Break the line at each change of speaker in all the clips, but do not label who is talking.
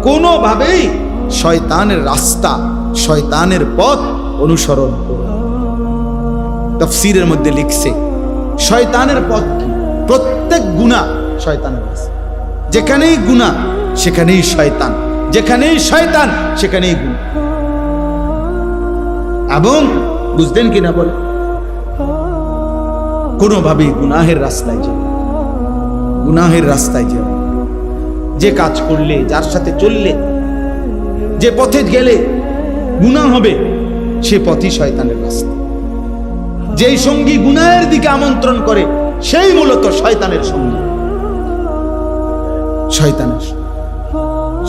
কোনোভাবেই শয়তানের রাস্তা, শয়তানের পথ অনুসরণ করো। তাফসীরের মধ্যে লিখছে শয়তানের পথ কি? প্রত্যেক গুনাহ শয়তানের রাস্তা। যেখানেই গুনাহ সেখানেই শয়তান, যেখানেই শয়তান সেখানেই গুনাহ। এবং বুঝতেন কিনা বলে, কোনোভাবেই গুনাহের রাস্তায় যাবে, গুনাহের রাস্তায় যাবে। যে কাজ করলে, যার সাথে চললে, যে পথে গেলে গুনাহ হবে, সে পথই শয়তানের রাস্তা। যেই সঙ্গী গুনাহের দিকে আমন্ত্রণ করে সেই মূলত শয়তানের সঙ্গী, শয়তানের,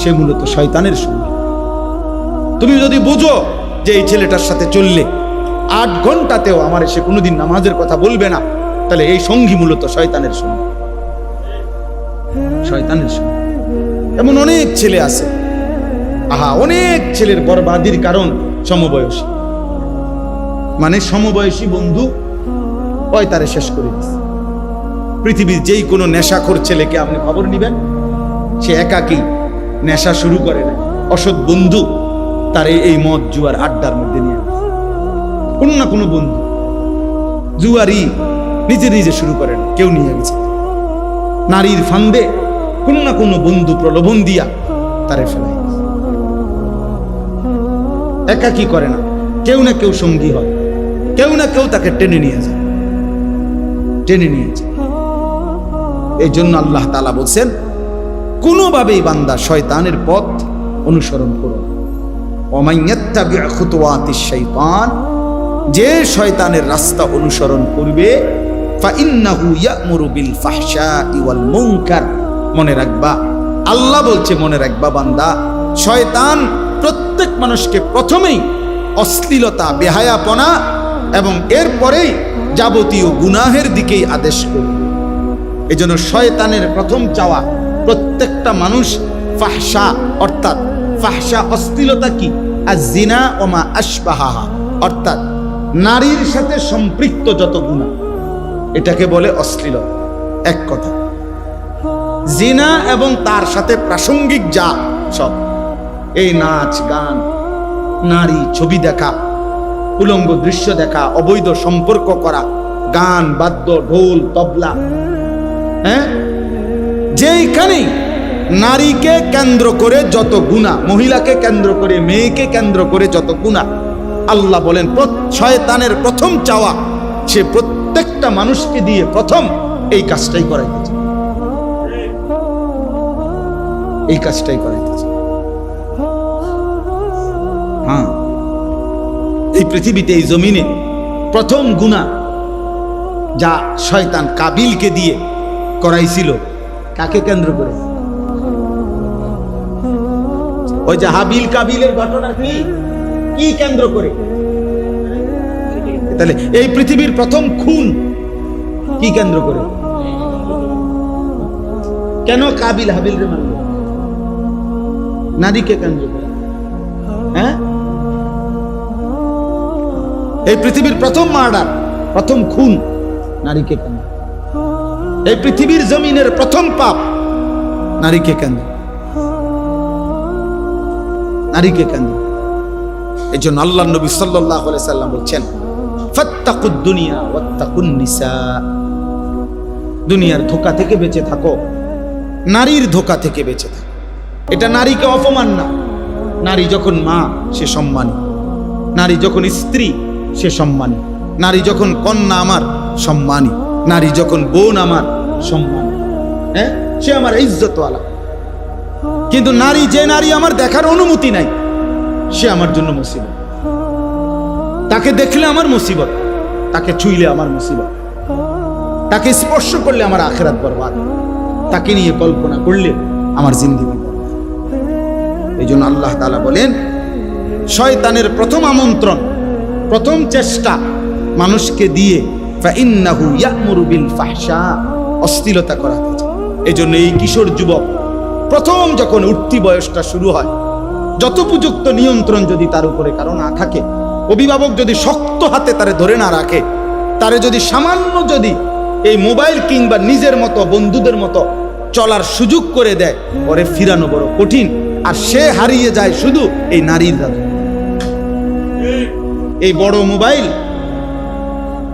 সে মূলত শয়তানের সঙ্গী। তুমি যদি বুঝো যে এই ছেলেটার সাথে চললে 8 ঘন্টাতেও আমার সে কোনোদিন নামাজের কথা বলবে না, তাহলে এই সঙ্গী মূলত শয়তানের সঙ্গী, শয়তানের সঙ্গী। এমন অনেক ছেলে আছে, অনেক ছেলের বরবাদির কারণ সমবয়সী, মানে সমবয়সী বন্ধু ওই তারে শেষ করে দিচ্ছে। পৃথিবীর যেই কোনো নেশাখোর ছেলেকে আপনি খবর নিবেন, সে একাকী নেশা শুরু করে না, অসৎ বন্ধু তার এই মদ জুয়ার আড্ডার মধ্যে নিয়ে আসে। কোনো না কোনো বন্ধু জুয়ারি নিজে নিজে শুরু করে না, কেউ নিয়ে গেছে। নারীর ফান্দে কোনো না কোনো বন্ধু প্রলোভন দিয়া তারে ফেলাই। একাকী করে না, কেউ না কেউ সঙ্গী হয়, কেউ না কেউ তাকে টেনে নিয়ে যায়, টেনে নিয়ে যায়। এই জন্য আল্লাহ তাআলা বলছেন কোনোভাবেই বান্দা শয়তানের পথ অনুসরণ করো। ওয়া ইয়াত্তাবি' খুতুওয়াতিশ শাইতান, যে শয়তানের রাস্তা অনুসরণ করবে, ফাইন্নাহু ইয়া'মুরু বিল ফাহশাই ওয়াল মুনকার। মনে রাখবা, আল্লাহ বলছে মনে রাখবা বান্দা, শয়তান প্রত্যেক মানুষকে প্রথমেই অশ্লীলতা, বেহায়াপনা এবং এরপরেই যাবতীয় গুনাহের দিকেই আদেশ করবে। এজন্য শয়তানের প্রথম চাওয়া প্রত্যেকটা মানুষ ফাহশা, অর্থাৎ ফাহশা অশ্লীলতা কি? আয-যিনা ওয়া মা আশবাহাহা, অর্থাৎ নারীর সাথে সম্পৃক্ত যত গুনাহ, এটাকে বলে অশ্লীলতা। এক কথা, জিনা এবং তার সাথে প্রাসঙ্গিক যা সব, এই নাচ গান, নারী ছবি দেখা, উলঙ্গ দৃশ্য দেখা, অবৈধ সম্পর্ক করা, গান বাদ্য, ঢোল তবলা, যেইখানেই নারীকে কেন্দ্র করে যত গুনাহ, মহিলাকে কেন্দ্র করে, মেয়েকে কেন্দ্র করে যত গুনাহ, আল্লাহ বলেন শয়তানের প্রথম চাওয়া সে প্রত্যেকটা মানুষকে দিয়ে প্রথম এই কাজটাই করাইতেছে, এই কাজটাই করাইতেছে। এই পৃথিবীতে, এই জমিনে প্রথম গুনাহ যা শয়তান কাবিলকে দিয়ে করাইছিল, কাকে কেন্দ্র করে? ওই যে হাবিল কাবিলের ঘটনা কি কেন্দ্র করে? তাহলে এই পৃথিবীর প্রথম খুন কি কেন্দ্র করে? কেন কাবিল হাবিল রে মারল? নারীকে কেন্দ্র করে। এই পৃথিবীর প্রথম মার্ডার, প্রথম খুন নারীকে কেন্দ্র। এই পৃথিবীর জমিনের প্রথম পাপ নারীকে কেন্দ্র, নারীকে কেন্দ্র। এই জন্য আল্লাহ নবী সাল্লাল্লাহু আলাইহি সাল্লাম বলছেন, ফাত্তাকুদ দুনিয়া ওয়াত্তাকুন নিসা, দুনিয়ার ধোঁকা থেকে বেঁচে থাকো, নারীর ধোঁকা থেকে বেঁচে থাকো। এটা নারীকে অপমান না। নারী যখন মা সে সম্মানী, নারী যখন স্ত্রী সে সম্মানী, নারী যখন কন্যা আমার সম্মানী, নারী যখন বোন আমার সম্মানী, সে আমার ইজ্জতওয়ালা। কিন্তু নারী, যে নারী আমার দেখার অনুমতি নাই, সে আমার জন্য মুসিবত। তাকে দেখলে আমার মুসিবত, তাকে ছুঁইলে আমার মুসিবত, তাকে স্পর্শ করলে আমার আখিরাত বরবাদ, তাকে নিয়ে কল্পনা করলে আমার জিন্দেগি বরবাদ। এই জন্য আল্লাহ তাআলা বলেন শয়তানের প্রথম আমন্ত্রণ, প্রথম চেষ্টা মানুষকে দিয়ে ফাইন্নাহু ইয়া'মুরু বিল ফাহশা, অশ্লীলতা করাতে চায়। এই জন্য এই কিশোর যুবক প্রথম যখন উঠতি বয়সটা শুরু হয়, যথোপযুক্ত নিয়ন্ত্রণ যদি তার উপরে কারো না থাকে, অভিভাবক যদি শক্ত হাতে তারে ধরে না রাখে, তারে যদি সামান্য যদি এই মোবাইল কিংবা নিজের মতো বন্ধুদের মতো চলার সুযোগ করে দেয়, পরে ফিরানো বড় কঠিন। আর সে হারিয়ে যায় শুধু এই নারীর জাদু। এই বড় মোবাইল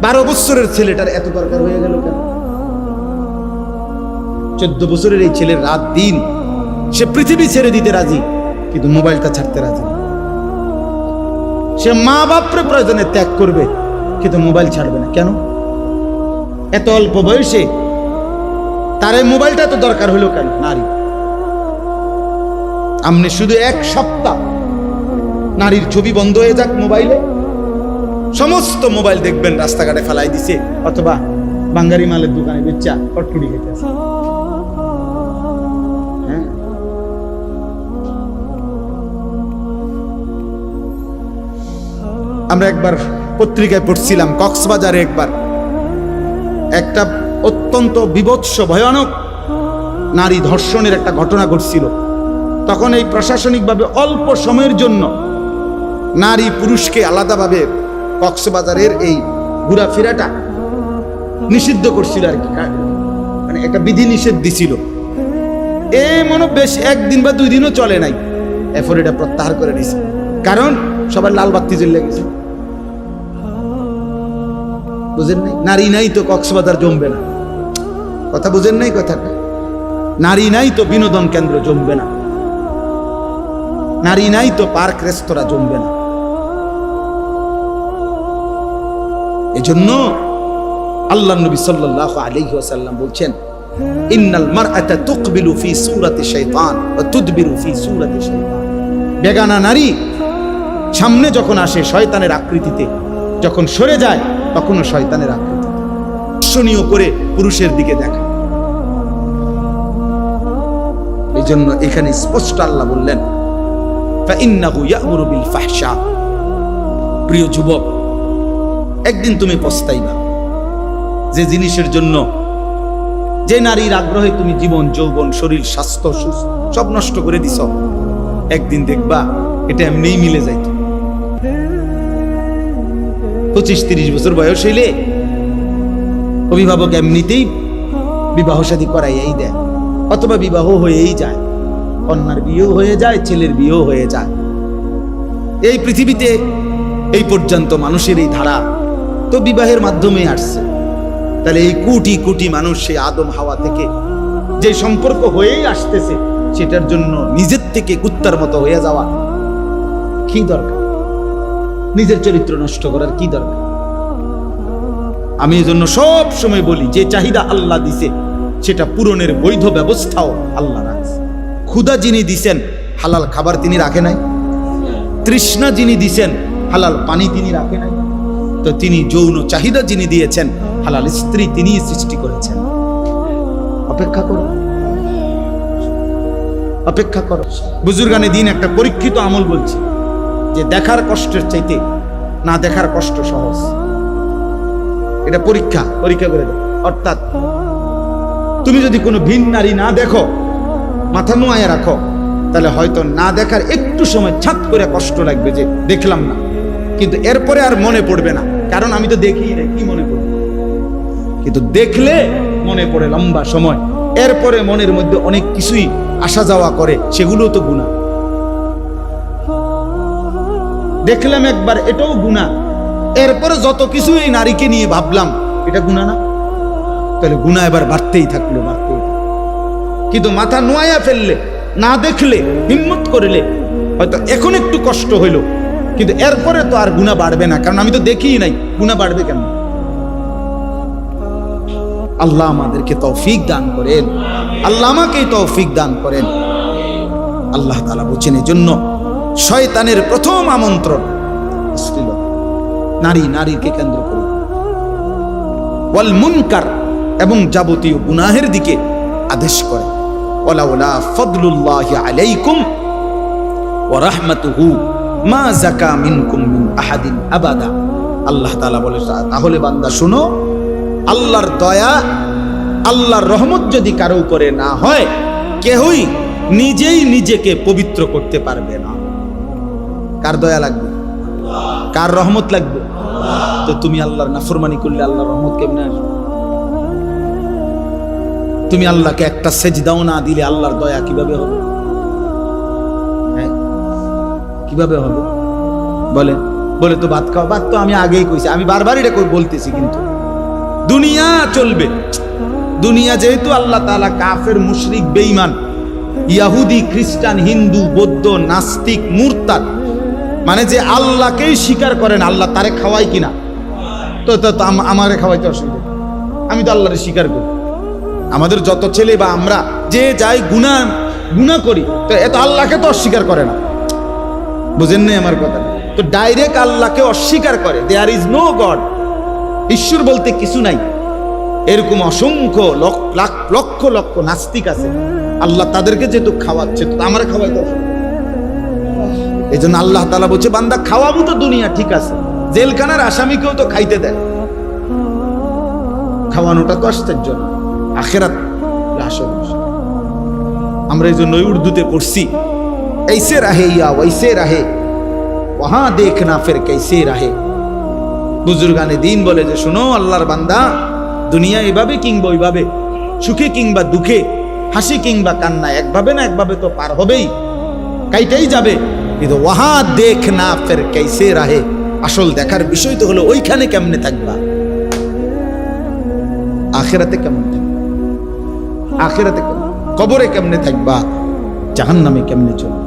12 বছরের ছেলেটার এত দরকার হয়ে গেল কেন? 14 বছরের এই ছেলের রাত দিন সে পৃথিবী ছেড়ে দিতে রাজি, কিন্তু মোবাইলটা ছাড়তে রাজি না। সে মা বাপরে প্রয়োজনে ত্যাগ করবে, কিন্তু মোবাইল ছাড়বে না। কেন? এত অল্প বয়সে তার এই মোবাইলটা তো দরকার হলো কেন? নারী। আপনি শুধু 1 সপ্তাহ নারীর ছবি বন্ধ হয়ে যাক মোবাইলে, সমস্ত মোবাইল দেখবেন রাস্তাঘাটে ফেলাই দিছে, অথবা বাঙ্গারি মালের দোকানে বেচা কটকুটি খেতেছে। আমরা একবার পত্রিকায় পড়ছিলাম, কক্সবাজারে একবার একটা অত্যন্ত বিভৎস ভয়ানক নারী ধর্ষণের একটা ঘটনা ঘটছিল। তখন এই প্রশাসনিকভাবে অল্প সময়ের জন্য নারী পুরুষকে আলাদাভাবে কক্সবাজারের এই ঘোরাফেরাটা নিষিদ্ধ করছিল আর কি, মানে একটা বিধি নিষেধ দিছিল। বেশ 1 দিন বা 2 দিনও চলে নাই, এরপর এটা প্রত্যাহার করে নিছে। কারণ সবার লাল বাতি জ্বলে গেছে। বুঝেন নাই? নারী নাই তো কক্সবাজার জমবে না। কথা বুঝেন নাই কথাটা? নারী নাই তো বিনোদন কেন্দ্র জমবে না, নারী নাই তো পার্ক রেস্তোরাঁ জমবে না। এজন্য আল্লাহ নবী সাল্লাল্লাহু আলাইহি ওয়াসাল্লাম বলছেন, ইন্নাল মারআতা তুকবিলু ফি সূরাতি শাইতান ওয়া তুদবিরু ফি সূরাতি শাইতান। বেগানা নারী সামনে যখন আসে শয়তানের আকৃতিতে, যখন সরে যায় তখনও শয়তানের আকৃতিতে, দর্শনীয় করে পুরুষের দিকে দেখা। এই জন্য এখানে স্পষ্ট আল্লাহ বললেন, ফাইন্নাহু ইয়া'মুরু বিল ফাহশা। প্রিয় যুবক, একদিন তুমি পস্তাইবা যে জিনিসের জন্য, যে নারীর আগ্রহে তুমি জীবন, যৌবন, শরীর, স্বাস্থ্য সব নষ্ট করে দিছ। একদিন দেখবা এটা এমনিই মিলে যাইত। 25-30 বছর বয়স হইলে অভিভাবক এমনিতেই বিবাহ শাদী করাইয়াই দেয়, অথবা বিবাহ হয়েই যায়, কন্যার বিয়েও হয়ে যায়, ছেলের বিয়েও হয়ে যায়। এই পৃথিবীতে এই পর্যন্ত মানুষের এই ধারা তো বিবাহের মাধ্যমে আসছে। তাহলে এই কোটি কোটি মানুষ সেই আদম হাওয়া থেকে যে সম্পর্ক হয়েই আসতেছে, সেটার জন্য নিজের থেকে কুত্তার মতো হয়ে যাওয়া কি দরকার? নিজের চরিত্র নষ্ট করার কি দরকার? আমি এই জন্য সব সময় বলি, যে চাহিদা আল্লাহ দিছে সেটা পূরণের বৈধ ব্যবস্থাও আল্লাহ রাখছে। ক্ষুধা যিনি দিছেন, হালাল খাবার তিনি রাখে নাই। তৃষ্ণা যিনি দিছেন, হালাল পানি তিনি রাখে নাই। তো তিনি যৌন চাহিদা যিনি দিয়েছেন, হালাল স্ত্রী তিনি সৃষ্টি করেছেন। অপেক্ষা করো, অপেক্ষা করো। বুজুর্গানে দিন একটা পরীক্ষিত আমল বলছে যে দেখার কষ্টের চাইতে না দেখার কষ্ট সহজ। এটা পরীক্ষা করে দাও। অর্থাৎ তুমি যদি কোনো ভিন নারী না দেখো, মাথা নোয়ায় রাখো, তাহলে হয়তো না দেখার একটু সময় ছাত করে কষ্ট লাগবে যে দেখলাম না, কিন্তু এরপরে আর মনে পড়বে না, কারণ আমি তো দেখি না, কি মনে পড়বে? কিন্তু দেখলে মনে পড়ে লম্বা সময়, এরপরে মনের মধ্যে অনেক কিছুই আসা যাওয়া করে, সেগুলো তো গুনাহ। দেখলাম একবার, এটাও গুনাহ। এরপরে যত কিছু এই নারীকে নিয়ে ভাবলাম, এটা গুনাহ না? তাহলে গুনাহ এবার বাড়তেই থাকলো, বাড়তেই থাকলো। কিন্তু মাথা নোয়াইয়া ফেললে, না দেখলে, হিম্মত করলে, হয়তো এখন একটু কষ্ট হইল, কিন্তু এরপরে তো আর গুনাহ বাড়বে না, কারণ আমি তো দেখিই নাই। গুনাহ বাড়বে কেন? আল্লাহ আমাদেরকে তৌফিক দান করেন, আল্লাহ আমাকেই তৌফিক দান করেন। আল্লাহ তাআলা বলেছেন, এজন্য শয়তানের প্রথম আমন্ত্রণ শ্লীলতা, নারী, নারীকে কেন্দ্র করে, ওয়াল মুনকার, এবং যাবতীয় গুনাহের দিকে আদেশ করে। ওয়ালাউলা ফাদলুল্লাহি আলাইকুম ওয়া রাহমাতুহু মা যাকা মিনকুম মিন আহাদিন আবাদা। আল্লাহ তাআলা বলে, তাহলে বান্দা শুনো, আল্লাহর দয়া, আল্লাহর রহমত যদি কারো উপরে না হয়, কেউই নিজেই নিজেকে পবিত্র করতে পারবে না। কার দয়া লাগবে? কার রহমত লাগবে? তো তুমি আল্লাহর নাফরমানি করলে আল্লাহর রহমত কেমনে আসবে? তুমি আল্লাহকে একটা সেজদাও না দিলে আল্লাহর দয়া কিভাবে হবে? হ্যাঁ, কিভাবে হবে বলে? বলে তো ভাত খাও, ভাত তো আমি আগেই কইছি, আমি বারবার এটা বলতেছি, কিন্তু দুনিয়া চলবে। দুনিয়া যেহেতু আল্লাহ তাআলা কাফের, মুশরিক, বেঈমান, ইহুদি, খ্রিস্টান, হিন্দু, বৌদ্ধ, নাস্তিক, মুরতাদ, মানে যে আল্লাহকেই স্বীকার করেন, আল্লাহ তারে খাওয়াই কিনা, তো আমারে খাওয়াইতে অসুবিধা, আমি তো আল্লাহরে স্বীকার করি। আমাদের যত ছেলে বা আমরা যে যাই গুনাহ করি, তো এত আল্লাহকে তো অস্বীকার করে না, বুঝেন নাই আমার কথা? তো ডাইরেক্ট আল্লাহকে অস্বীকার করে, দেয়ার ইজ নো গড, ঈশ্বর বলতে কিছু নাই। এরকম অসংখ্য লক্ষ লক্ষ নাস্তিক আছে, আল্লাহ তাদেরকে যেহেতু খাওয়াচ্ছে, তো আমার খাওয়াইতে অসুবিধা। এই জন্য আল্লাহ তাআলা বলছে, বান্দা খাওয়াবো তো দুনিয়া ঠিক আছে, জেলখানার আসামিকেও তো খাইতে দেয়, খাওয়ানোটা তো আশ্চর্য না, আখিরাত আসল। আমরা এই জন্য উর্দুতে পড়ছি, ऐसे रहे या वैसे रहे वहां देखना फिर कैसे रहे। বুজুর্গানে দিন বলে যে, শোনো আল্লাহর বান্দা, দুনিয়া এভাবে কিংবা ওইভাবে, সুখে কিংবা দুঃখে, হাসি কিংবা কান্না, একভাবে না একভাবে তো পার হবেই, কাইটাই যাবে, কিন্তু ওয়াহা দেখনা ফির कैसे रहे, আসল দেখার বিষয় তো হলো ওইখানে কেমনে থাকবা, আখিরাতে কেমন থাকবা, আখিরাতে কবরে কেমনে থাকবা, জাহান্নামে কেমনে চলবে।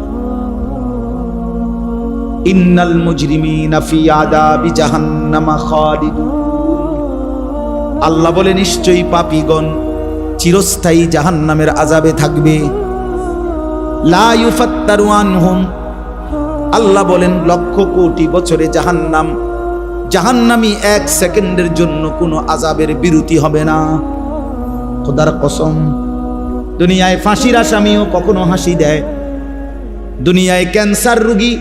ইন্নাল মুজরিমিনা ফি আযাবি জাহান্নামা খালিদুন, আল্লাহ বলে নিশ্চয়ই পাপীগণ চিরস্থায়ী জাহান্নামের আযাবে থাকবে। লা ইউফাত্তারু আনহুম, আল্লাহ বলেন লক্ষ কোটি বছরে জাহান্নামী এক সেকেন্ডের জন্য কোনো আযাবের বিরতি হবে না। খোদার কসম, দুনিয়ায় ফাঁসির আসামিও কখনো হাসি দেয়, দুনিয়ায় ক্যান্সার রোগী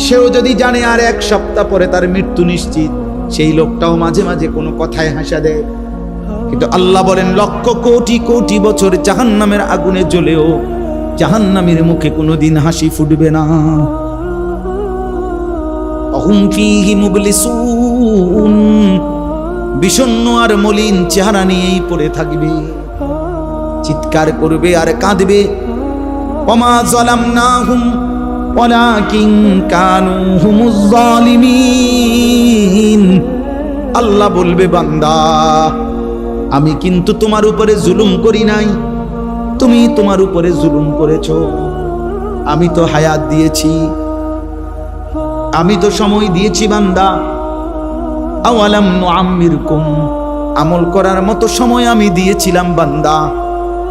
সেও যদি জানে আর এক সপ্তাহ পরে তার মৃত্যু নিশ্চিত, সেই লোকটাও মাঝে মাঝে কোনো কথায় হাসা দেয়। কিন্তু আল্লাহ বলেন লক্ষ কোটি কোটি বছর জাহান্নামের আগুনে জ্বলেও জাহান্নামীর মুখে কোনোদিন হাসি ফুটবে না। অহুম ফীহি মুবলিসুন, বিষণ্ণ আর মলিন চেহারা নিয়েই পড়ে থাকবে, চিৎকার করবে আর কাঁদবে। ওমা যালামনাহুম ওয়ালাকিন কানু হুমুজ জালিমিন, আল্লাহ বলবে বান্দা আমি কিন্তু তোমার উপরে জুলুম করি নাই, তুমি তোমার উপরে জুলুম করেছো। আমি তো হায়াত দিয়েছি, আমি তো সময় দিয়েছি বান্দা। আওয়ালাম নুআম্মিরকুম, আমল করার মতো সময় আমি দিয়েছিলাম বান্দা।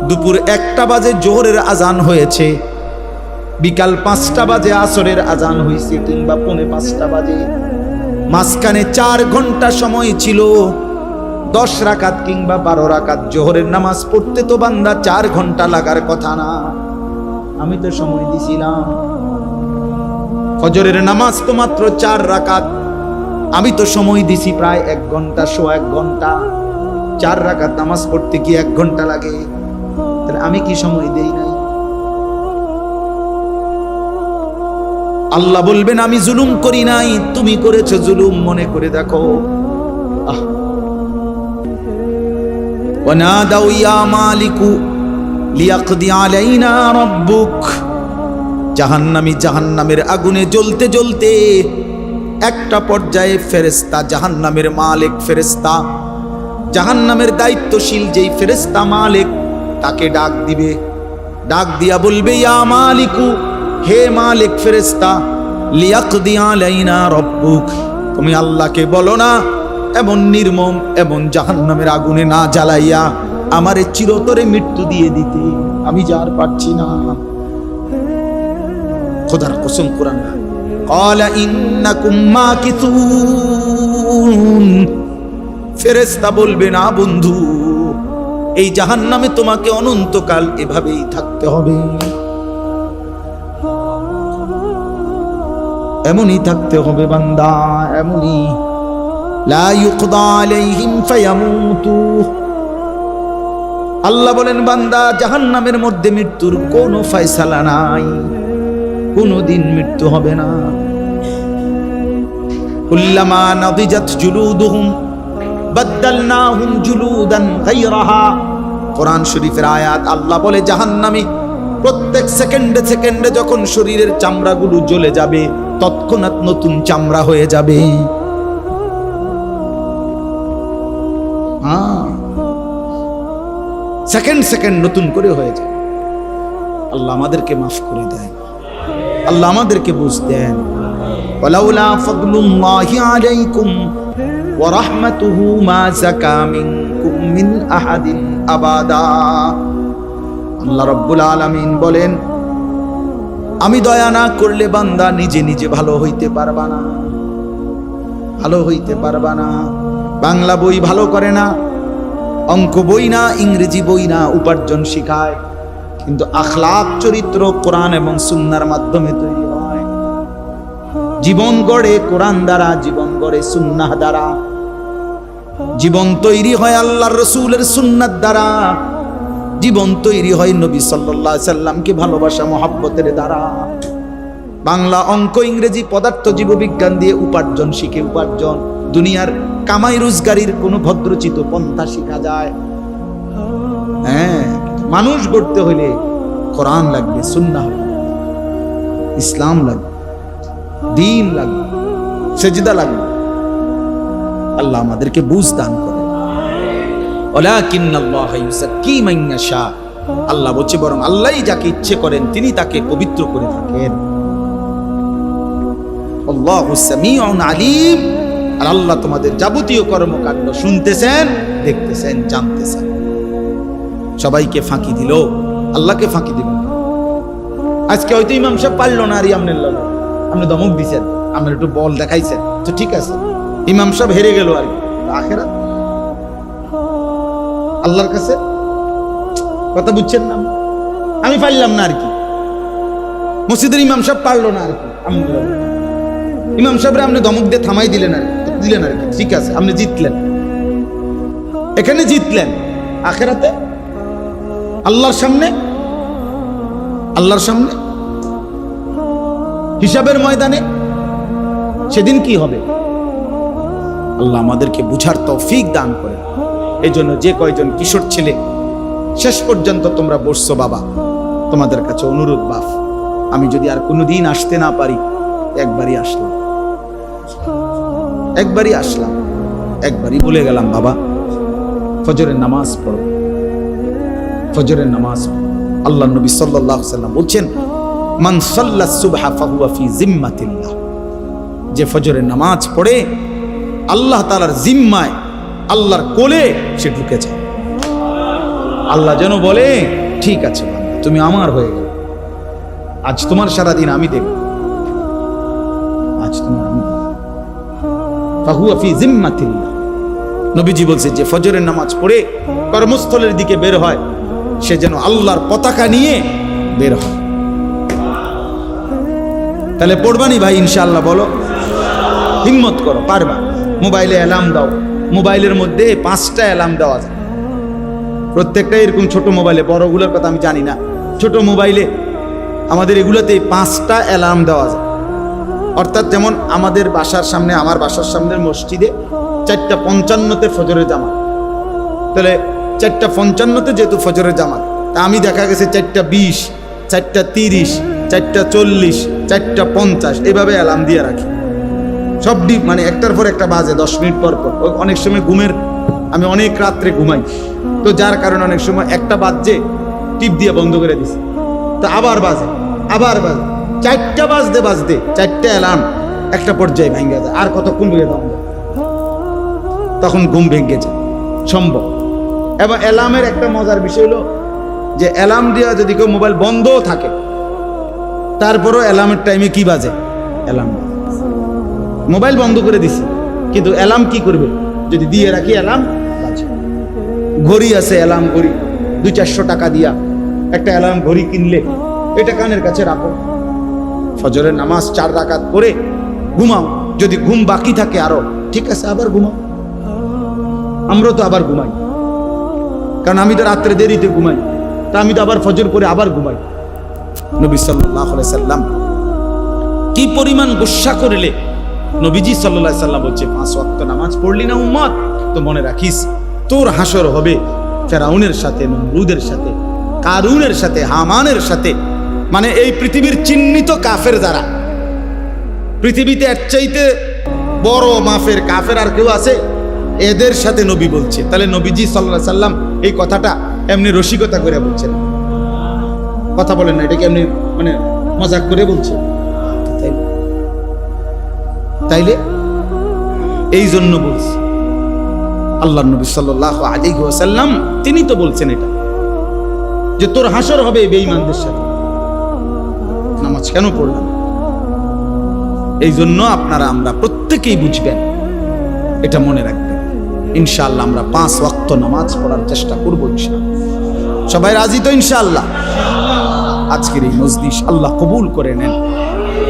দুপুর 1টা বাজে জোহরের আজান হয়েছে, বিকাল 5টা বাজে আসরের আজান হয়েছে, কিংবা 4:45 বাজে, মাঝখানে 4 ঘন্টা সময় ছিল। 10 রাকাত কিংবা 12 রাকাত জোহরের নামাজ পড়তে তো বান্দা 4 ঘন্টা লাগার কথা না, আমি তো সময় দিছিলাম। ফজরের নামাজ তো মাত্র 4 রাকাত, আমি তো সময় দিছি প্রায় 1 ঘন্টা, 1 ঘন্টা। 4 রাকাত নামাজ পড়তে কি 1 ঘন্টা লাগে? তাহলে আমি কি সময় দেই নাই? আল্লাহ বলবেন আমি জুলুম করি নাই, তুমি করেছো জুলুম, মনে করে দেখো। ওয়ানাদাউ ইয়া মালিকু লিয়াকদি আলাইনা রাব্বুক, জাহান্নামী জাহান্নামের আগুনে জ্বলতে জ্বলতে একটা পর্যায়ে ফেরেশতা, জাহান্নামের মালিক ফেরেশতা, জাহান্নামের দায়িত্বশীল যেই ফেরেশতা মালিক, তাকে ডাক দিবে। ডাক দিয়া বলবে ইয়া মালিকু, হে মালিক ফেরেশতা, লিয়াকদি আলাইনা রাব্বুক, তুমি আল্লাহকে বলো না এমন নির্মম এবং জাহান্নামের আগুনে না জ্বালাইয়া আমারে চিরতরে মৃত্যু দিয়ে দিতে, আমি যার পারছি না। খোদার কসম, কোরআন ক্বালা ইন্নাকুম মাকিসুন, ফেরেশতা বলবে না বন্ধু, এই জাহান্নামে তোমাকে অনন্তকাল এভাবেই থাকতে হবে, এমনই থাকতে হবে বান্দা, এমনই। লা ইউকদা আলাইহিম ফায়ামুতু, আল্লাহ বলেন বান্দা জাহান্নামের মধ্যে মৃত্যুর কোনো ফয়সালা নাই, কোনদিন মৃত্যু হবে না। কুল্লামা নাদিজাত জুলুদুহুম বাদদালনাহুম জুলুদান গায়রাহা কোরআন শরীফের আয়াত। আল্লাহ বলে জাহান্নামী প্রত্যেক সেকেন্ডে সেকেন্ডে যখন শরীরের চামড়াগুলো জ্বলে যাবে, তৎক্ষণাৎ নতুন চামড়া হয়ে যাবে। সেকেন্ড সেকেন্ড নতুন করে হয়ে যায়। আল্লাহ আমাদেরকে মাফ করে দেন, আল্লাহ আমাদেরকে বুঝ দেন। ওয়ালাউলা ফাদলুল্লাহি আলাইকুম ওয়া রাহমাতুহু মা যাকা মিনকুম মিন আহাদিন আবাদা। আল্লাহ রাব্বুল আলামিন বলেন, আমি দয়া না করলে বান্দা নিজে নিজে ভালো হইতে পারবা না, ভালো হইতে পারবা না। বাংলা বই ভালো করে না, অঙ্ক বই না, ইংরেজি বই না উপার্জন শিখায়, কিন্তু আখলাক চরিত্র কোরআন এবং সুন্নাহর মাধ্যমে তৈরি হয়। জীবন গড়ে কোরআন দ্বারা, জীবন গড়ে সুন্নাহ দ্বারা, জীবন তৈরি হয় আল্লাহর রাসূলের সুন্নাত দ্বারা, জীবন তৈরি হয় নবী সাল্লাল্লাহু আলাইহি সাল্লামকে ভালোবাসা মহব্বতের দ্বারা। বাংলা, অঙ্ক, ইংরেজি, পদার্থ, জীববিজ্ঞান দিয়ে উপার্জন শিখে উপার্জন, দুনিয়ার কামাই রোজগারির কোনো ভদ্রচিত পন্থা শিখা যায়। হ্যাঁ, মানুষ গড়তে হলে কোরআন লাগবে, সুন্নাহ লাগবে, ইসলাম লাগবে, দ্বীন লাগবে, সেজদা লাগবে। আল্লাহ আমাদেরকে বুঝ দান করে। ওয়ালাকিন্নাল্লাহা ইউযাক্কি মান ইয়াশা। আল্লাহ বলছে বরং আল্লাহই যাকে ইচ্ছে করেন তিনি তাকে পবিত্র করে থাকেন। আল্লাহু সামিউন আলিম। আর আল্লাহ তোমাদের যাবতীয় কর্মকাণ্ড শুনতেছেন, দেখতেছেন, জানতেছেন। সবাইকে ফাঁকি দিল, আল্লাহকে ফাঁকি দিবেন। আজকে হয়তো ইমাম সাহেব পারলো না, আর আপনি দমক দিছেন, আপনি একটু বল দেখাইছেন, তো ঠিক আছে, ইমাম সাহেব হেরে গেল। আর আখেরাত আল্লাহর কাছে কথা বুঝছেন না, আমি পারলাম না আর কি, মসজিদের ইমাম সাহেব পারলো না আর কি, ইমাম সাহেবরা আপনি দমক দিয়ে থামাই দিলেন আর কি, ঠিক আছে, আপনি জিতলেন, এখানে জিতলেন। আখেরাতে আল্লাহর সামনে, আল্লাহর সামনে হিসাবের ময়দানে সেদিন কি হবে? আল্লাহ আমাদেরকে বুঝার তৌফিক দান করে। এই জন্য যে কয়জন কিশোর ছেলে শেষ পর্যন্ত তোমরা বসছো, বাবা তোমাদের কাছে অনুরোধ, বাপ আমি যদি আর কোনোদিন আসতে না পারি, একবারই আসলাম, একবারই আসলাম, একবারই বলে গেলাম, বাবা ফজরের নামাজ পড়ো, ফজরের নামাজ। আল্লাহ নবী সাল্লাল্লাহু আলাইহি ওয়াসাল্লাম বলছেন, মান সাল্লা সুবহা ফাহুয়া ফি জিম্মাতিল্লাহ। যে ফজরের নামাজ পড়ে আল্লাহ তাআলার জিম্মায়, আল্লাহর কোলে সে ঢুকে যায়। আল্লাহ যেন বলে, ঠিক আছে বান্দা, তুমি আমার হয়ে গেল, আজ তোমার সারাদিন আমি দেখব, আজ তোমার আমি ফাহুয়া ফি জিম্মাতিল্লাহ। নবীজি বলছে, যে ফজরের নামাজ পড়ে কর্মস্থলের দিকে বের হয়, সে যেন আল্লাহর পতাকা নিয়ে বের হয়। তাহলে পড়বানি ভাই ইনশাআল্লাহ? বলো, হিম্মত করো, পারবা। মোবাইলে অ্যালার্ম দাও, মোবাইলের মধ্যে 5টা অ্যালার্ম দেওয়া যায়, প্রত্যেকটা এরকম ছোট মোবাইলে, বড়গুলোর কথা আমি জানি না, ছোট মোবাইলে আমাদের এগুলোতে 5টা অ্যালার্ম দেওয়া যায়। অর্থাৎ যেমন আমাদের বাসার সামনে, আমার বাসার সামনের মসজিদে 4:55-তে ফজরের জামাত, তাহলে 4:55-তে যেহেতু ফজরের জামাত, তা আমি দেখা গেছে 4:20, 4:30, 4:40, 4:50 এভাবে অ্যালার্ম দিয়ে রাখি। সব মানে একটার পর একটা বাজে, 10 মিনিট পর পর। অনেক সময় ঘুমের, আমি অনেক রাত্রে ঘুমাই, তো যার কারণে অনেক সময় একটা বাজছে, টিপ দিয়ে বন্ধ করে দিছি, তো আবার বাজে, আবার বাজে, 4টা বাজতে বাজতে 4টে অ্যালার্ম একটা পর্যায়ে ভেঙে যায়। আর কতক্ষণ ভেঙে দাম, তখন ঘুম ভেঙে যায় সম্ভব। এবং অ্যালার্মের একটা মজার বিষয় হলো যে অ্যালার্ম দেওয়া যদি কেউ মোবাইল বন্ধও থাকে, তারপরও অ্যালার্মের টাইমে কি বাজে? অ্যালার্ম মোবাইল বন্ধ করে দিছি, কিন্তু অ্যালার্ম কি করবে? যদি দিয়ে রাখি অ্যালার্ম বাজে। ঘড়ি আছে, অ্যালার্ম ঘড়ি 200-400 টাকা দিয়া একটা অ্যালার্ম ঘড়ি কিনলে, এটা কানের কাছে রাখো, ফজরের নামাজ 4 রাকাত পড়ে ঘুমাও। যদি ঘুম বাকি থাকে আরো, ঠিক আছে, আবার ঘুমাও। আমরা তো আবার ঘুমাই, কারণ আমি তো রাত্রে দেরিতে ঘুমাই, তা আমি তো আবার ফজর পরে আবার ঘুমাই। নবী সাল্লাল্লাহু আলাইহি সাল্লাম কি পরিমাণ গুসা করলে, নবীজি সাল্লাল্লাহু আলাইহি সাল্লাম বলছে, 5 ওয়াক্ত নামাজ পড়লি না উম্মত, তো মনে রাখিস তোর হাসর হবে ফেরাউনের সাথে, নমরুদের সাথে, কারুনের সাথে, হামানের সাথে, মানে এই পৃথিবীর চিহ্নিত কাফের যারা, পৃথিবীতে এর চাইতে বড় মাফের কাফের আর কেউ আছে? এদের সাথে নবী বলছে। তাহলে নবীজি সাল্লাল্লাহু আলাইহি সাল্লাম এই কথাটা এমনি রসিকতা করে বলছেন, কথা বলেন না, এটাকে এমনি মানে মজাক করে বলছে। তাইলে এই জন্য বলছি, আল্লাহ নবী সাল্লাল্লাহু আলাইহি ওয়াসাল্লাম তিনি তো বলছেন এটা, যে তোর হাসর হবে বেঈমানদের সাথে। নামাজ কেন পড়লাম? এই জন্য আপনারা আমরা প্রত্যেকেই বুঝবেন, এটা মনে রাখবেন। ইনশাআল্লাহ আমরা 5 ওয়াক্ত নামাজ পড়ার চেষ্টা করব ইনশাআল্লাহ। সবাই রাজি তো ইনশাআল্লাহ? আজকের এই মজলিস আল্লাহ কবুল করে নেন।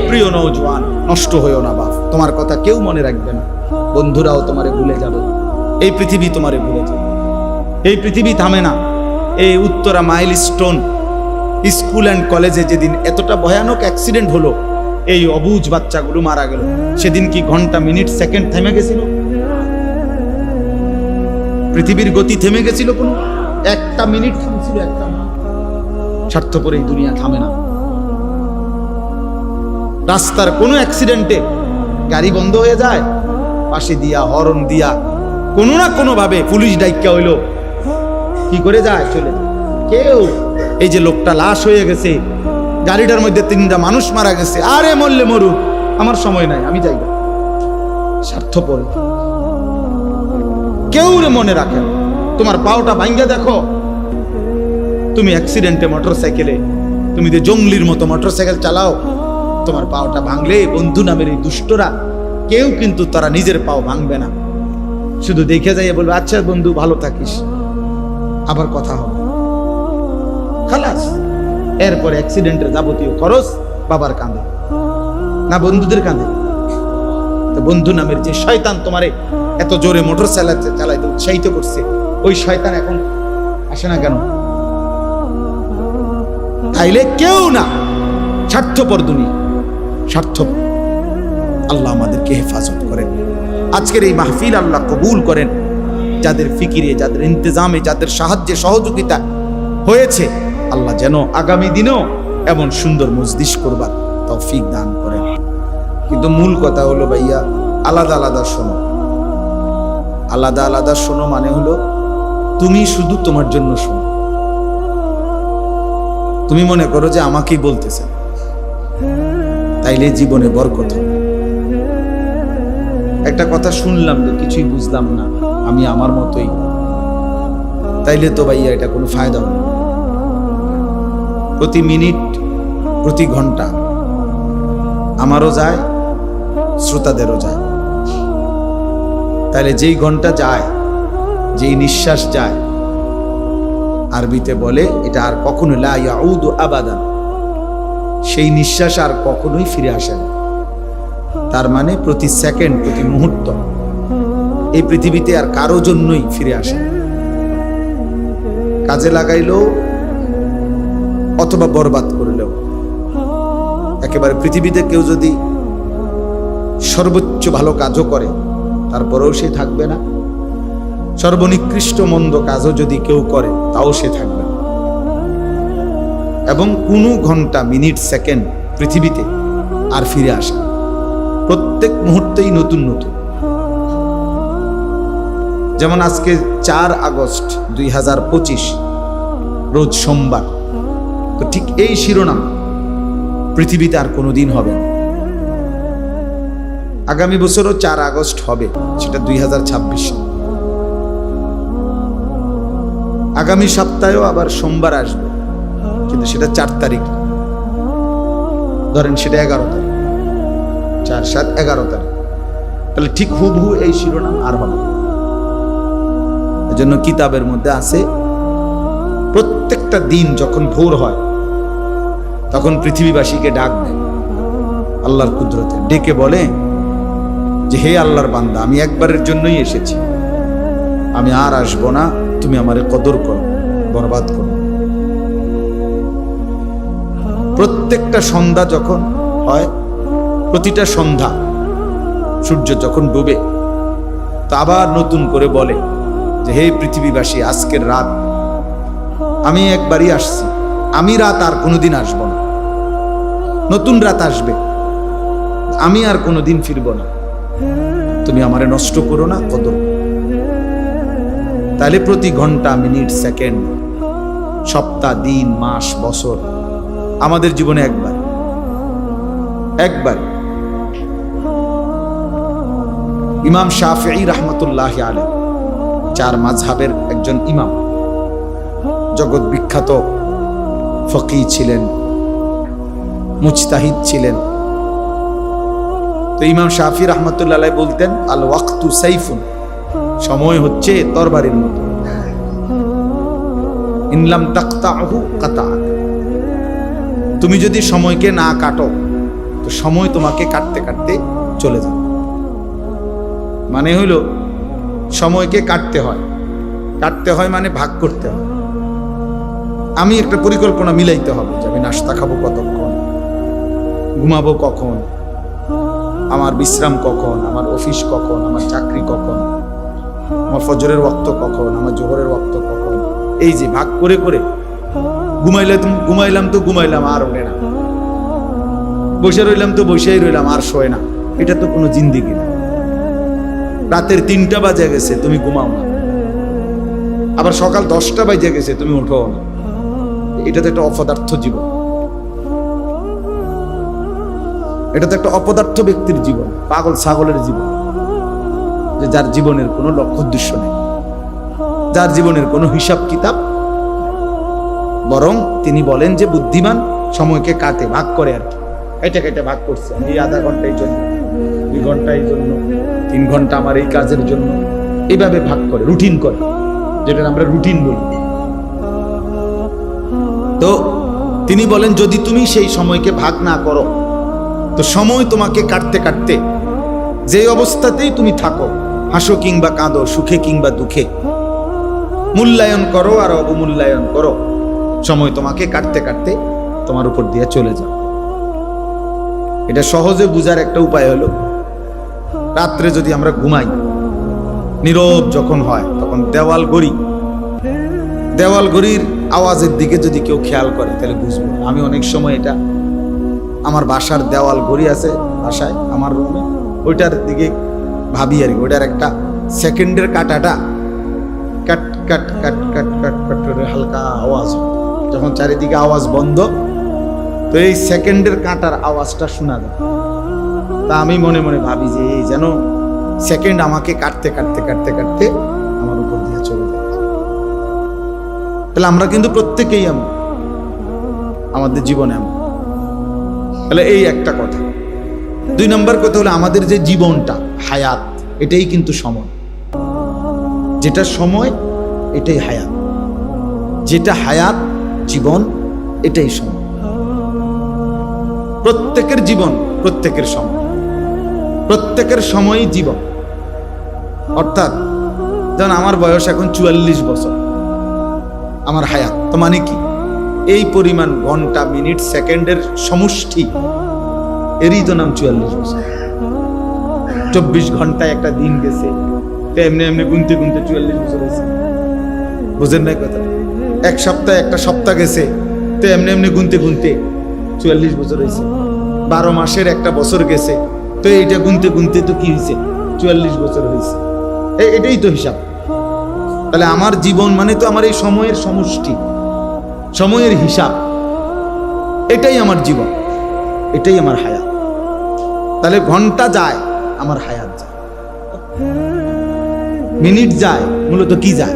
প্রিয় নওজোয়ান, নষ্ট হইও না বাপ, তোমার কথা কেউ মনে রাখবে না, বন্ধুরাও তোমারে ভুলে যাবে, এই পৃথিবী তোমারে ভুলে যাবে। এই পৃথিবী থামে না। এই উত্তরা মাইলস্টোন স্কুল অ্যান্ড কলেজে যেদিন এতটা ভয়ানক অ্যাক্সিডেন্ট হলো, এই অবুঝ বাচ্চাগুলো মারা গেল, সেদিন কি ঘন্টা, মিনিট, সেকেন্ড থেমে গেছিল? পৃথিবীর গতি থেমে গেছিল? কোনো একটা মিনিট থামছিল? একটা স্বার্থপর এই দুনিয়া থামে না। রাস্তার কোনো অ্যাক্সিডেন্টে গাড়ি বন্ধ হয়ে যায়, পাশে দিয়া হর্ন দিয়া কোনো না কোনো ভাবে পুলিশ ডাইকা হইলো, কি করে যায়? চলে যায়। কেউ এই যে লোকটা লাশ হয়ে গেছে, গাড়িটার মধ্যে 3টা মানুষ মারা গেছে, আরে মরলে মরুক, আমার সময় নাই, আমি যাই। স্বার্থপর কেউ রে মনে রাখে। তোমার পাওটা ভাঙ্গা দেখো, তুমি অ্যাক্সিডেন্টে মোটরসাইকেলে, তুমি যে জঙ্গলির মতো মোটরসাইকেল চালাও, তোমার পাওটা ভাঙলে বন্ধু নামের এই দুষ্টরা কেউ কিন্তু তারা নিজের পাও ভাঙবে না, শুধু দেখে যাইয়ে বলবে আচ্ছা বন্ধু ভালো থাকিস, আবার কথা হবে, খালাস। এরপরে অ্যাক্সিডেন্টের যাবতীয় খরচ বাবার কাঁধে না বন্ধুদের কাঁধে। তো বন্ধু নামের যে শয়তান তোমারে এত জোরে মোটর চালাইতে উৎসাহিত করছে, ওই শয়তান এখন আসে না কেন? তাইলে কেউ না, স্বার্থপর দুনিয়া, স্বার্থপর। আল্লাহ আমাদেরকে হেফাজত করেন। আজকের এই মাহফিল আল্লাহ কবুল করেন। যাদের ফিকিরে, যাদের ইন্তজামে, যাদের সাহায্যে সহযোগিতা হয়েছে, আল্লাহ যেন আগামী দিনেও এমন সুন্দর মজলিস করবার তৌফিক দান করেন। কিন্তু মূল কথা হলো ভাইয়া, আলাদা আলাদা শোনো। আলাদা আলাদা শোনো মানে হলো তুমি শুধু তোমার জন্য শোনো। তুমি মনে করো যে আমাকেই বলতেছে, তাইলে জীবনে বরকত হবে। একটা কথা শুনলাম যে কিছুই বুঝলাম না, আমি আমার মতোই, তাইলে তো ভাইয়া এটা কোনো ফায়দা হবে না। প্রতি মিনিট, প্রতি ঘন্টা আমারও যায়, শ্রোতাদেরও যায়। তাইলে যেই ঘন্টা যায়, যেই নিঃশ্বাস যায়, আরবিতে বলে এটা আর কখনো লা ইয়াউদু আবাদান, সেই নিঃশ্বাস আর কখনোই ফিরে আসে না। তার মানে প্রতি সেকেন্ড, প্রতি মুহূর্ত এই পৃথিবীতে আর কারো জন্যই ফিরে আসে না। কাজে লাগাইলেও অথবা বরবাদ করলেও, একেবারে পৃথিবীতে কেউ যদি সর্বোচ্চ ভালো কাজও করে তারপরেও সে থাকবে না, সর্বনিকৃষ্ট মন্দ কাজও যদি কেউ করে তাও সে থাকবে না। এবং কোনো ঘন্টা, মিনিট, সেকেন্ড পৃথিবীতে আর ফিরে আসে না। প্রত্যেক মুহূর্তেই নতুন নতুন। যেমন আজকে 4 আগস্ট 2025, রোজ সোমবার। তো ঠিক এই শিরোনাম পৃথিবীতে আর কোনোদিন হবে না। আগামী বছরও 4 আগস্ট হবে, সেটা 2026 সাল। আগামী সপ্তাহেও আবার সোমবার আসবে, কিন্তু সেটা 4 তারিখ, ধরেন সেটা 11 তারিখ, 4, 7, 11 তারিখ। তাহলে ঠিক হুবহু এই শিরোনাম আর হবে। এজন্য কিতাবের মধ্যে আছে, প্রত্যেকটা দিন যখন ভোর হয় তখন পৃথিবীবাসীকে ডাক দেয় আল্লাহর কুদরতে, ডেকে বলে যে হে আল্লাহর বান্দা, আমি একবারের জন্যই এসেছি, আমি আর আসবো না, তুমি আমারে কদর করো, বরবাদ করো। প্রত্যেকটা সন্ধ্যা যখন হয়, প্রতিটা সন্ধ্যা সূর্য যখন ডুবে, তা আবার নতুন করে বলে যে হে পৃথিবীবাসী, আজকের রাত আমি একবারই আসছি, আমি রাত আর কোনোদিন আসব না, নতুন রাত আসবে, আমি আর কোনোদিন ফিরব না, তুমি আমারে নষ্ট করো না, কদর। তাহলে প্রতি ঘন্টা, মিনিট, সেকেন্ড, সপ্তাহ, দিন, মাস, বছর আমাদের জীবনে একবার একবার। ইমাম শাফিঈ রাহমাতুল্লাহি আলাইহি, চার মাযহাবের একজন ইমাম, জগৎ বিখ্যাত ফকিহ ছিলেন, মুজতাহিদ ছিলেন। তো ইমাম শাফিঈ রাহমাতুল্লাহি আলাইহি বলতেন, আল ওয়াক্তু সাইফুন, সময় হচ্ছে তরবারির মতো, ইনলাম তাকতাহু কাতাআক, তুমি যদি সময়কে না কাটো তো সময় তোমাকে কাটতে কাটতে চলে যাবে। মানে হইল সময়কে কাটতে হয়, কাটতে হয় মানে ভাগ করতে হয়। আমি একটা পরিকল্পনা মিলাইতে হবে যে আমি নাস্তা খাবো কতক্ষণ, ঘুমাবো কখন, আমার বিশ্রাম কখন, আমার অফিস কখন, আমার চাকরি কখন, আমার ফজরের ওয়াক্ত কখন, আমার জোহরের ওয়াক্ত কখন। এই যে ভাগ করে করে ঘুমাইলাম তো ঘুমাইলাম, আর ওঠে না, বসে রইলাম তো বসেই রইলাম, আর শোয় না। এটা তো কোনো জিন্দিগি না। রাতের 3টা বাজে গেছে, তুমি ঘুমাও না, আবার সকাল 10টা বাজে গেছে, তুমি উঠো না। এটা তো একটা অপদার্থ জীবন, এটা তো একটা অপদার্থ ব্যক্তির জীবন, পাগল ছাগলের জীবন, যে যার জীবনের কোনো লক্ষ্য উদ্দেশ্য নেই, যার জীবনের কোনো হিসাব কিতাব। বরং তিনি বলেন যে বুদ্ধিমান সময়কে কাটে, ভাগ করে, আর কি কেটে কেটে ভাগ করছে। এই আধা ঘন্টা এই জন্য, 2 ঘন্টা এই জন্য, 3 ঘন্টা আমার এই কাজের জন্য, এইভাবে ভাগ করে, রুটিন করে, যেটা আমরা রুটিন বলি। তো তিনি বলেন যদি তুমি সেই সময়কে ভাগ না করো তো সময় তোমাকে কাটতে কাটতে, যে অবস্থাতেই তুমি থাকো, হাসো কিংবা কাঁদো, সুখে কিংবা দুঃখে, মূল্যায়ন করো আর অবমূল্যায়ন করো, সময় তোমাকে কাটতে কাটতে তোমার উপর দিয়ে চলে যাও। এটা সহজে বুঝার একটা উপায় হলো, রাত্রে যদি আমরা ঘুমাই, নীরব যখন হয় তখন দেওয়াল ঘড়ির আওয়াজের দিকে যদি কেউ খেয়াল করে তাহলে বুঝবো। আমি অনেক সময় এটা, আমার বাসার দেওয়াল ঘড়ি আছে বাসায়, আমার রুমে, ওইটার দিকে ভাবি আর কি। ওইটার একটা সেকেন্ডের কাটাটা কাট কাট কাট কাট কাট কাট করে হালকা আওয়াজ, যখন চারিদিকে আওয়াজ বন্ধ, তো এই সেকেন্ডের কাটার আওয়াজটা শোনা যায়। তা আমি মনে মনে ভাবি যে এই যেন সেকেন্ড আমাকে কাটতে কাটতে কাটতে কাটতে আমার উপর দিয়ে চলে যায়। তাহলে আমরা কিন্তু প্রত্যেকেই এমন, আমাদের জীবনে এমন। তাহলে এই একটা কথা। 2 নম্বর কথা হলো আমাদের যে জীবনটা, হায়াত, এটাই কিন্তু সময়। যেটা সময় এটাই হায়াত, যেটা হায়াত জীবন এটাই সময়। প্রত্যেকের জীবন, প্রত্যেকের সময়, প্রত্যেকের সময়ই জীবন। অর্থাৎ যেমন আমার বয়স এখন 44 বছর, আমার হায়াত তো মানে কি, এই পরিমাণ ঘন্টা, মিনিট, সেকেন্ডের সমষ্টি, এরই তো নাম 44 বছর। 24 ঘন্টায় একটা দিন গেছে, এমনি এমনি গুনতে গুনতে 44 বছর হয়েছে। বুঝেন না কথা? 1 সপ্তাহে একটা সপ্তাহ গেছে, তো এমনি এমনি গুনতে গুনতে 44 বছর হয়েছে। 12 মাসের একটা বছর গেছে, তো এইটা গুনতে গুনতে তো কি হয়েছে, 44 বছর হয়েছে। এটাই তো হিসাব। তাহলে আমার জীবন মানে তো আমার এই সময়ের সমষ্টি, সময়ের হিসাব, এটাই আমার জীবন, এটাই আমার হায়াত। তাহলে ঘন্টা যায়, আমার হায়াত যায়। মিনিট যায়, মূলত কি যায়,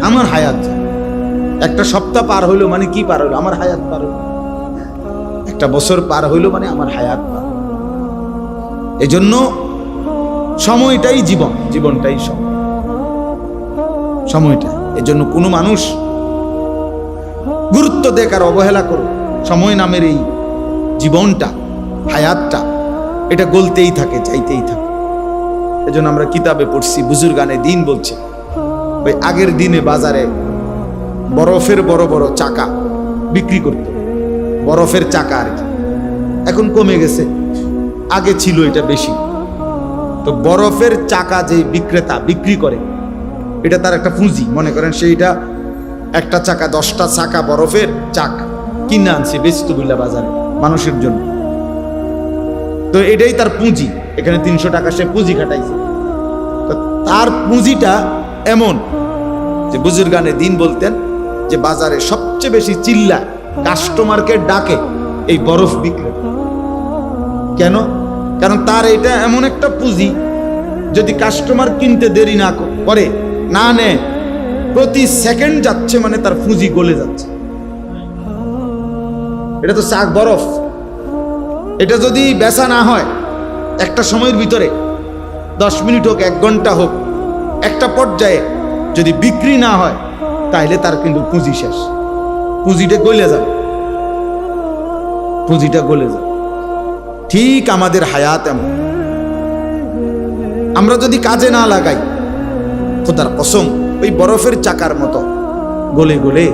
আমার হায়াত যায়। একটা সপ্তাহ পার হইলো মানে কি পার হইলো, আমার হায়াত পার হইলো। একটা বছর পার হইলো মানে আমার হায়াত পার। এজন্য সময়টাই জীবন, জীবনটাই সময়, সময়টা। এজন্য কোনো মানুষ গুরুত্ব দেখ আর অবহেলা করো, সময় নামের এই জীবনটা, হায়াতটা, এটা গলতেই থাকে, চাইতেই থাকে। এজন্য আমরা কিতাবে পড়ছি, বুজুর্গানে দিন বলছে, ওই আগের দিনে বাজারে বরফের বড় বড় চাকা বিক্রি করতো, বরফের চাকা আর কি। এখন কমে গেছে, আগে ছিল এটা বেশি। তো বরফের চাকা যে বিক্রেতা বিক্রি করে, এটা তার একটা পুঁজি। মনে করেন সেইটা একটা চাকা 10টা চাকা বরফের চাকা কিনে আনছে বেচতুবিল্লা বাজারে মানুষের জন্য। তো এটাই তার পুঁজি, এখানে 300 টাকা সে পুঁজি খাটাইছে। তো তার পুঁজিটা এমন যে বুজুর্গানে দিন বলতেন যে বাজারে সবচেয়ে বেশি চিল্লা কাস্টমারকে ডাকে এই বরফ বিক্রি। কেন? কারণ তার এটা এমন একটা পুঁজি, যদি কাস্টমার কিনতে দেরি না করে, না নেয়, প্রতি সেকেন্ড যাচ্ছে মানে তার পুঁজি গলে যাচ্ছে। এটা তো চাক বরফ, এটা যদি বেচা না হয় একটা সময়ের ভিতরে 10 মিনিট হোক 1 ঘন্টা হোক, একটা পর্যায়ে যদি বিক্রি না হয় তাহলে তার কিন্তু পুঁজি শেষ, পুঁজিটা গলে যাবে, পুঁজিটা গলে যাবে। ঠিক আমাদের হায়াত এমন, আমরা যদি কাজে না লাগাই খোদার কসম ওই বরফের চাকার মতো গলে গলে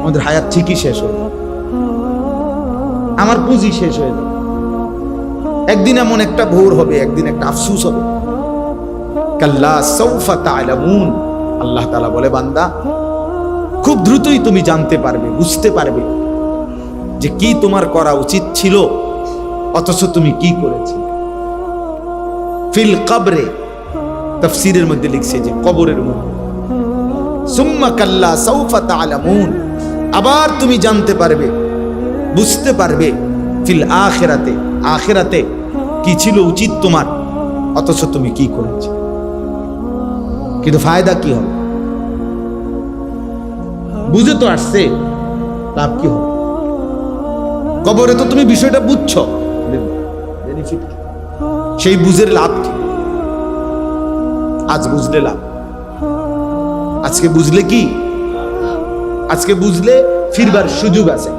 আমাদের হায়াত ঠিকই শেষ হয়ে যাবে, আমার পুঁজি শেষ হয়ে যাবে। একদিন এমন একটা ভোর হবে, একদিন একটা আফসোস হবে। কাল্লা সাউফা তা'লামুন, আল্লাহ তাআলা বলে বান্দা খুব দ্রুতই তুমি জানতে পারবে, বুঝতে পারবে যে কি তোমার করা উচিত ছিল অথচ তুমি কি করেছো। ফিল কবরে, তাফসীরের মধ্যে লিখছে যে কবরের মধ্যে। সুম্মা কাল্লা সাউফা তা'লামুন, আবার তুমি জানতে পারবে, বুঝতে পারবে। ফিল আখিরাতে, আখিরাতে কি ছিল উচিত তোমার অথচ তুমি কি করেছো। কিন্তু ফায়দা কি হবে? বুঝে তো আসছে, লাভ কি হবে? কবরে তো তুমি বিষয়টা বুঝছো, বেনিফিট কি? সেই বুঝের লাভ কি? আজ বুঝলে লাভ, আজকে বুঝলে কি, আজকে বুঝলে ফিরবার সুযোগ আছে,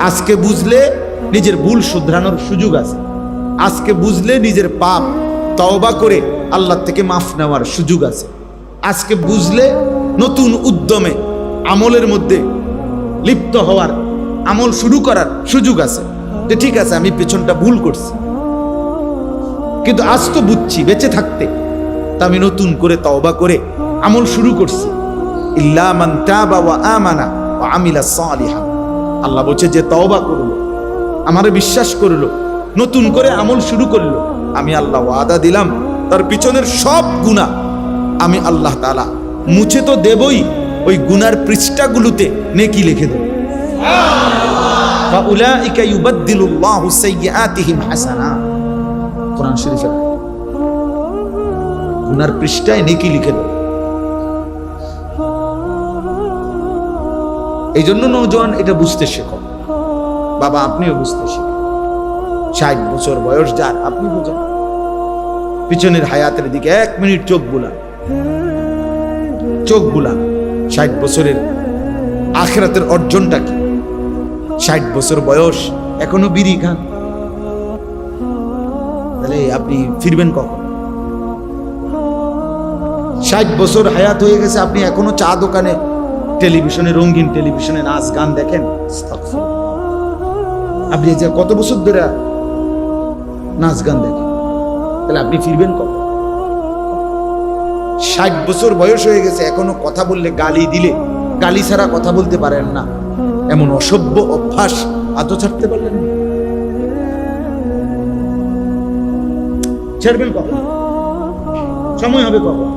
আজকে বুঝলে নিজের ভুল শুধরানোর সুযোগ আছে, আজকে বুঝলে নিজের পাপ তওবা করে আল্লাহ থেকে মাফ নেওয়ার সুযোগ আছে, আজকে বুঝলে নতুন উদ্যমে আমলের মধ্যে লিপ্ত হওয়ার, আমল শুরু করার সুযোগ আছে। যে ঠিক আছে আমি পেছনটা ভুল করছি, কিন্তু আজ তো বুঝছি বেঁচে থাকতে, তা আমি নতুন করে তওবা করে আমল শুরু করছি। ইল্লা মান তাবা ওয়া আমানা ওয়া আমিলা সালিহান, আল্লাহ বলছে যে তওবা করলো, আমারে বিশ্বাস করলো, নতুন করে আমল শুরু করলো, আমি আল্লাহ ওয়াদা দিলাম তার পিছনের সব গুনাহ আমি আল্লাহ তাআলা মুছে তো দেবই, ওই গুনার পৃষ্ঠাগুলোতে নেকি লিখে দেব। ফাউলাইকা ইউবাদদিলুল্লাহু সাইয়্যাতিহিম হাসানাত, কোরআন শরীফের গুনার পৃষ্ঠায় নেকি লিখে দেব। এই জন্য নওজোয়ান এটা বুঝতে শেখো, বাবা আপনিও বুঝতে শেখেন। 60 বছর বয়স যার, আপনি বুঝেন পিছনের হায়াতের দিকে 1 মিনিট চোখ বুলান, চোখ বুলান। 60 বছরের আখিরাতের অর্জনটা কি? 60 বছর বয়স এখনো বিড়ি খান, তাহলে আপনি ফিরবেন কখন? 60 বছর হায়াত হয়ে গেছে, আপনি এখনো চা দোকানে, টেলিভিশনে, রঙিন টেলিভিশনে নাচ গান দেখেন। আপনি যে কত বছর ধরে নাচ গান দেখেন, তাহলে আপনি ফিরবেন কখন? 60 বছর বয়স হয়ে গেছে, এখনো কথা বললে, গালি দিলে গালি ছাড়া কথা বলতে পারেন না, এমন অসভ্য অভ্যাস আদৌ ছাড়তে পারলেন না। ছাড়বেন কখন? সময় হবে কখন?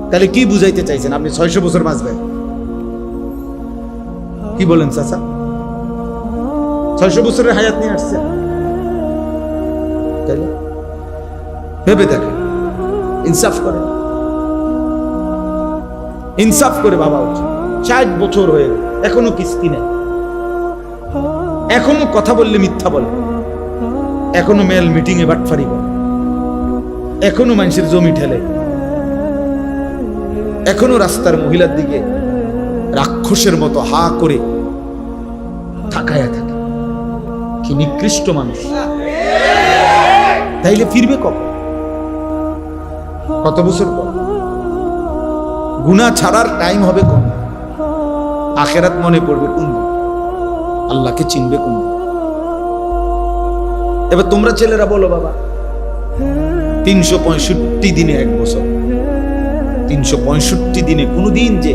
তাহলে কি বুঝাইতে চাইছেন? আপনি 600 বছর বাঁচবেন? কি বলেন চাচা? 600 বছরের হায়াত নিয়ে আসছেন, তাইলে ভেবে দেখেন, ইনসাফ করে, ইনসাফ করে বাবা উচিত। 60 বছর হয়ে গেল, এখনো কিস্তি নেই, এখনো কথা বললে মিথ্যা বলে, এখনো মেল মিটিং এ বাটফারি করে, এখনো মানুষের জমি ঠেলে, এখনো রাস্তার মহিলার দিকে রাক্ষসের মতো হা করে তাকায়া থাকে। কি নিকৃষ্ট মানুষ! তাইলে ফিরবে কখন? কত বছর পর? গুনাহ ছাড়ার টাইম হবে কোন? আখিরাত মনে পড়বে কোন? আল্লাহকে চিনবে কোন? এবার তোমরা ছেলেরা বলো বাবা, 365 দিনে 1 বছর, 365 দিনে কোনদিন যে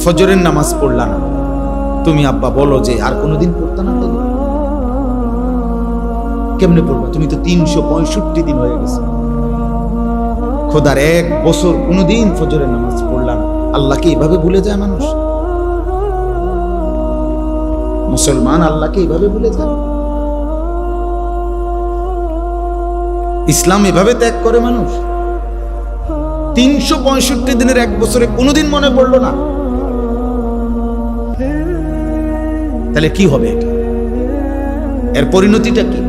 ফজরের নামাজ পড়লা না, তুমি আব্বা বলো যে আর কোনোদিন পড়তা না, তাই কেমনে পড়বা? তুমি তো 365 দিন হয়ে গেছে, খোদার 1 বছর কোনোদিন ফজরের নামাজ পড়লা না। আল্লাহকে এইভাবে ভুলে যায় মানুষ? মুসলমান আল্লাহকে এইভাবে ভুলে যায়? ইসলাম এভাবে ত্যাগ করে মানুষ? 365 দিনের 1 বছরে কোনোদিন মনে পড়লো না, তাহলে কি হবে? এটা এর পরিণতিটা কি?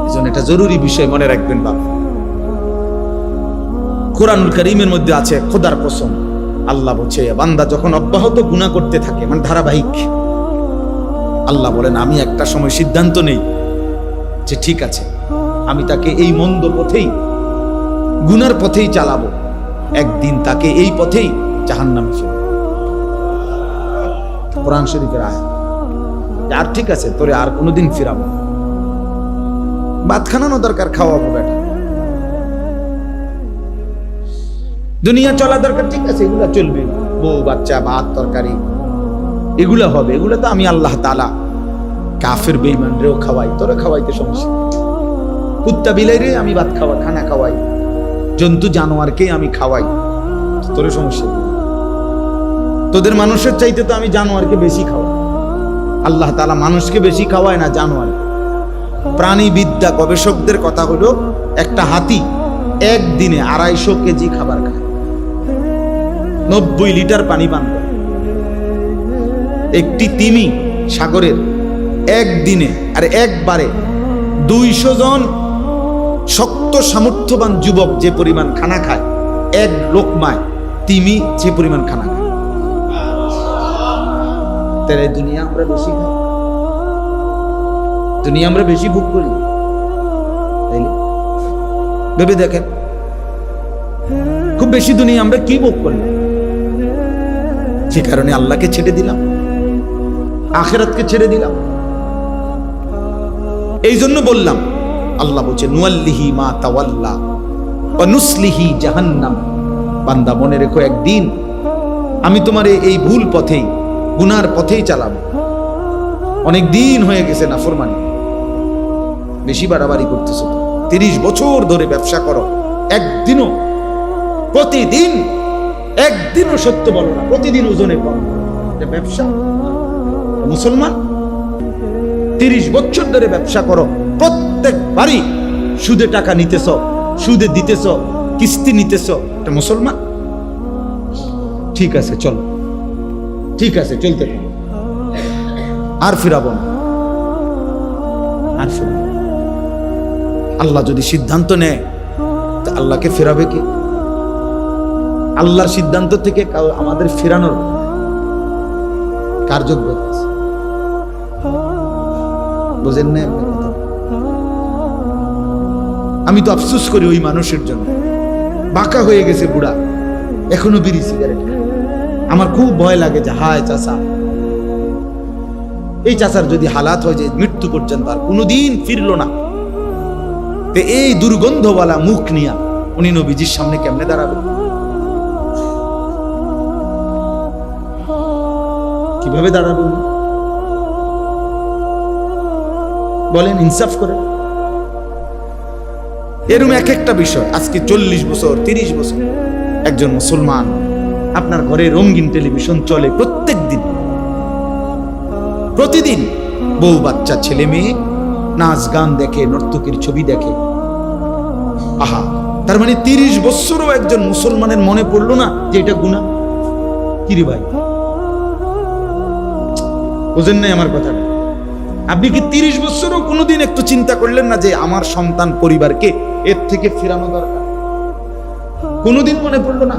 এজন্য এটা জরুরি বিষয় মনে রাখবেন বাবা। কুরআনুল কারীমের মধ্যে আছে, খোদার কসম, আল্লাহ বলছে বান্দা যখন অব্যাহত গুনাহ করতে থাকে, মানে ধারাবাহিক, আল্লাহ বলেন আমি একটা সময় সিদ্ধান্ত নেই যে ঠিক আছে আমি তাকে এই মন্দ পথেই, গুনার পথেই চালাবো, একদিন তাকে এই পথেই জাহান্নামে ফেলবো। কোরআন শরীফের আয়াত। আর ঠিক আছে তোরে আর কোনোদিন ফিরাবো না, ভাত খানানো দরকার, খাওয়াবো বেটা, দুনিয়া চলা দরকার, ঠিক আছে এগুলা চলবে, বউ বাচ্চা ভাত তরকারি এগুলা হবে, এগুলা তো আমি আল্লাহ তাআলা কাফের বেঈমান রেও খাওয়াই, তোরে খাওয়াইতে সমস্যা, কুত্তা বিলাইরে আমি ভাত খানা খাওয়াই, জন্তু জানোয়ারকে আমি খাওয়াই, তোরে সমস্যা, তোদের মানুষের চাইতে তো আমি জানোয়ারকে বেশি খাওয়াই। আল্লাহ তাআলা মানুষকে বেশি খাওয়ায় না জানোয়ার। প্রাণীবিদ্যা গবেষকদের কথা হলো একটা হাতি একদিনে 250 কেজি খাবার খায়, 90 লিটার পানি পান করে। একটি তিমি সাগরের একদিনে আর একবারে 200 জন শক্ত সামর্থ্যবান যুবক যে পরিমাণ খানা খায়, এক লোকমায় তিমি যে পরিমাণ খানা খায়। তাই দুনিয়া আমরা বেশি খাই, দুনিয়া আমরা বেশি ভোগ করি, তাইলে ভেবে দেখেন খুব বেশি দুনিয়া আমরা কি ভোগ করলাম? সে কারণে আল্লাহকে ছেড়ে দিলাম, আখিরাতকে ছেড়ে দিলাম। এই জন্য বললাম, আল্লাহ বলছে নুয়াল্লিহি মা তাওয়াল্লা ওয়া নুসলিহি জাহান্নাম। বান্দা মনে রেখো একদিন আমি তোমার এই ভুল পথেই, গুনার পথেই চালাবো। অনেক দিন হয়ে গেছে নাফরমানি, বেশি বাড়াবাড়ি করতেছো। 30 বছর ধরে ব্যবসা করো, একদিনও প্রতিদিন একদিনও সত্য বলো না, প্রতিদিন ওজনে কম, ব্যবসা। মুসলমান 30 বছর ধরে ব্যবসা করো, প্রত্যেকবারই সুদে টাকা নিতেছ, সুদে দিতেছ, কিস্তি নিতেছ, এটা মুসলমান? ঠিক আছে চলো, ঠিক আছে চলতে থাকো, আর ফিরাবো না, আর ফিরাবো। আল্লাহ যদি সিদ্ধান্ত নেয় তা আল্লাহকে ফেরাবে কি? আল্লাহর সিদ্ধান্ত থেকে আমাদের ফেরানোর কার যোগ্যতা আছে? বুঝেন না? আমি তো আফসোস করি ওই মানুষের জন্য, বাঁকা হয়ে গেছে বুড়া, এখনো বিড়ি সিগারেট। আমার খুব ভয় লাগে যে হায় চাচা, এই চাচার যদি হালাত হয় যে মৃত্যু পর্যন্ত আর কোনোদিন ফিরলো না, তো এই দুর্গন্ধওয়ালা মুখ নিয়া উনি নবীজির সামনে কেমনে দাঁড়াবে? কিভাবে দাঁড়াবে উনি? বলেন, ইনসাফ করে। এরকম এক একটা বিষয়। আজকে 40 বছর 30 বছর একজন মুসলমান, আপনার ঘরে রঙিন টেলিভিশন চলে প্রত্যেক দিন, প্রতিদিন বউ বাচ্চা ছেলে মেয়ে নাচ গান দেখে, নর্তকীর ছবি দেখে। আহা, তার মানে 30 বছরও একজন মুসলমানের মনে পড়লো না যে এটা গুনাহ? কি রে ভাই, বুঝেন নাই আমার কথাটা? আপনি কি 30 বছরও কোনোদিন একটু চিন্তা করলেন না যে আমার সন্তান পরিবারকে এর থেকে ফেরানো দরকার? কোনোদিন মনে পড়লো না?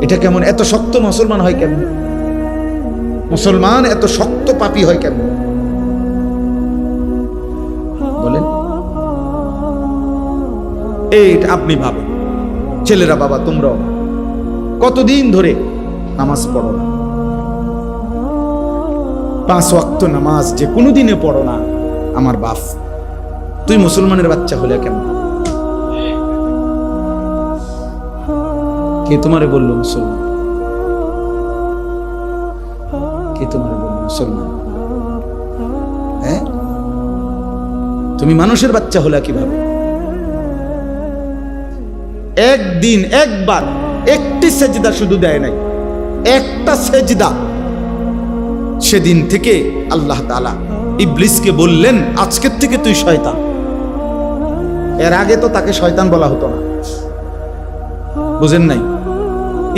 এটা কেমন? এত শক্ত মুসলমান হয় কেমন? মুসলমান এত শক্ত পাপী হয় কেমন? বলেন। এইটা আপনি ভাবেন, ছেলেরা, বাবা তোমরাও কতদিন ধরে নামাজ পড়ো না? 5 ওয়াক্ত নামাজ যে কোনোদিনে পড়ো না, আমার বাপ, তুই মুসলমানের বাচ্চা হলে কেমন? কে তোমারে বললো মুসলমান? কে তোমারে বললো মুসলমান? হ্যাঁ, তুমি মানুষের বাচ্চা হলা কিভাবে? একদিন একবার একটি সেজদা শুধু দেয় নাই, একটা সেজদা। সেদিন থেকে আল্লাহ তাআলা ইবলিসকে বললেন, আজকের থেকে তুই শয়তান। এর আগে তো তাকে শয়তান বলা হতো না, বুঝেন নাই?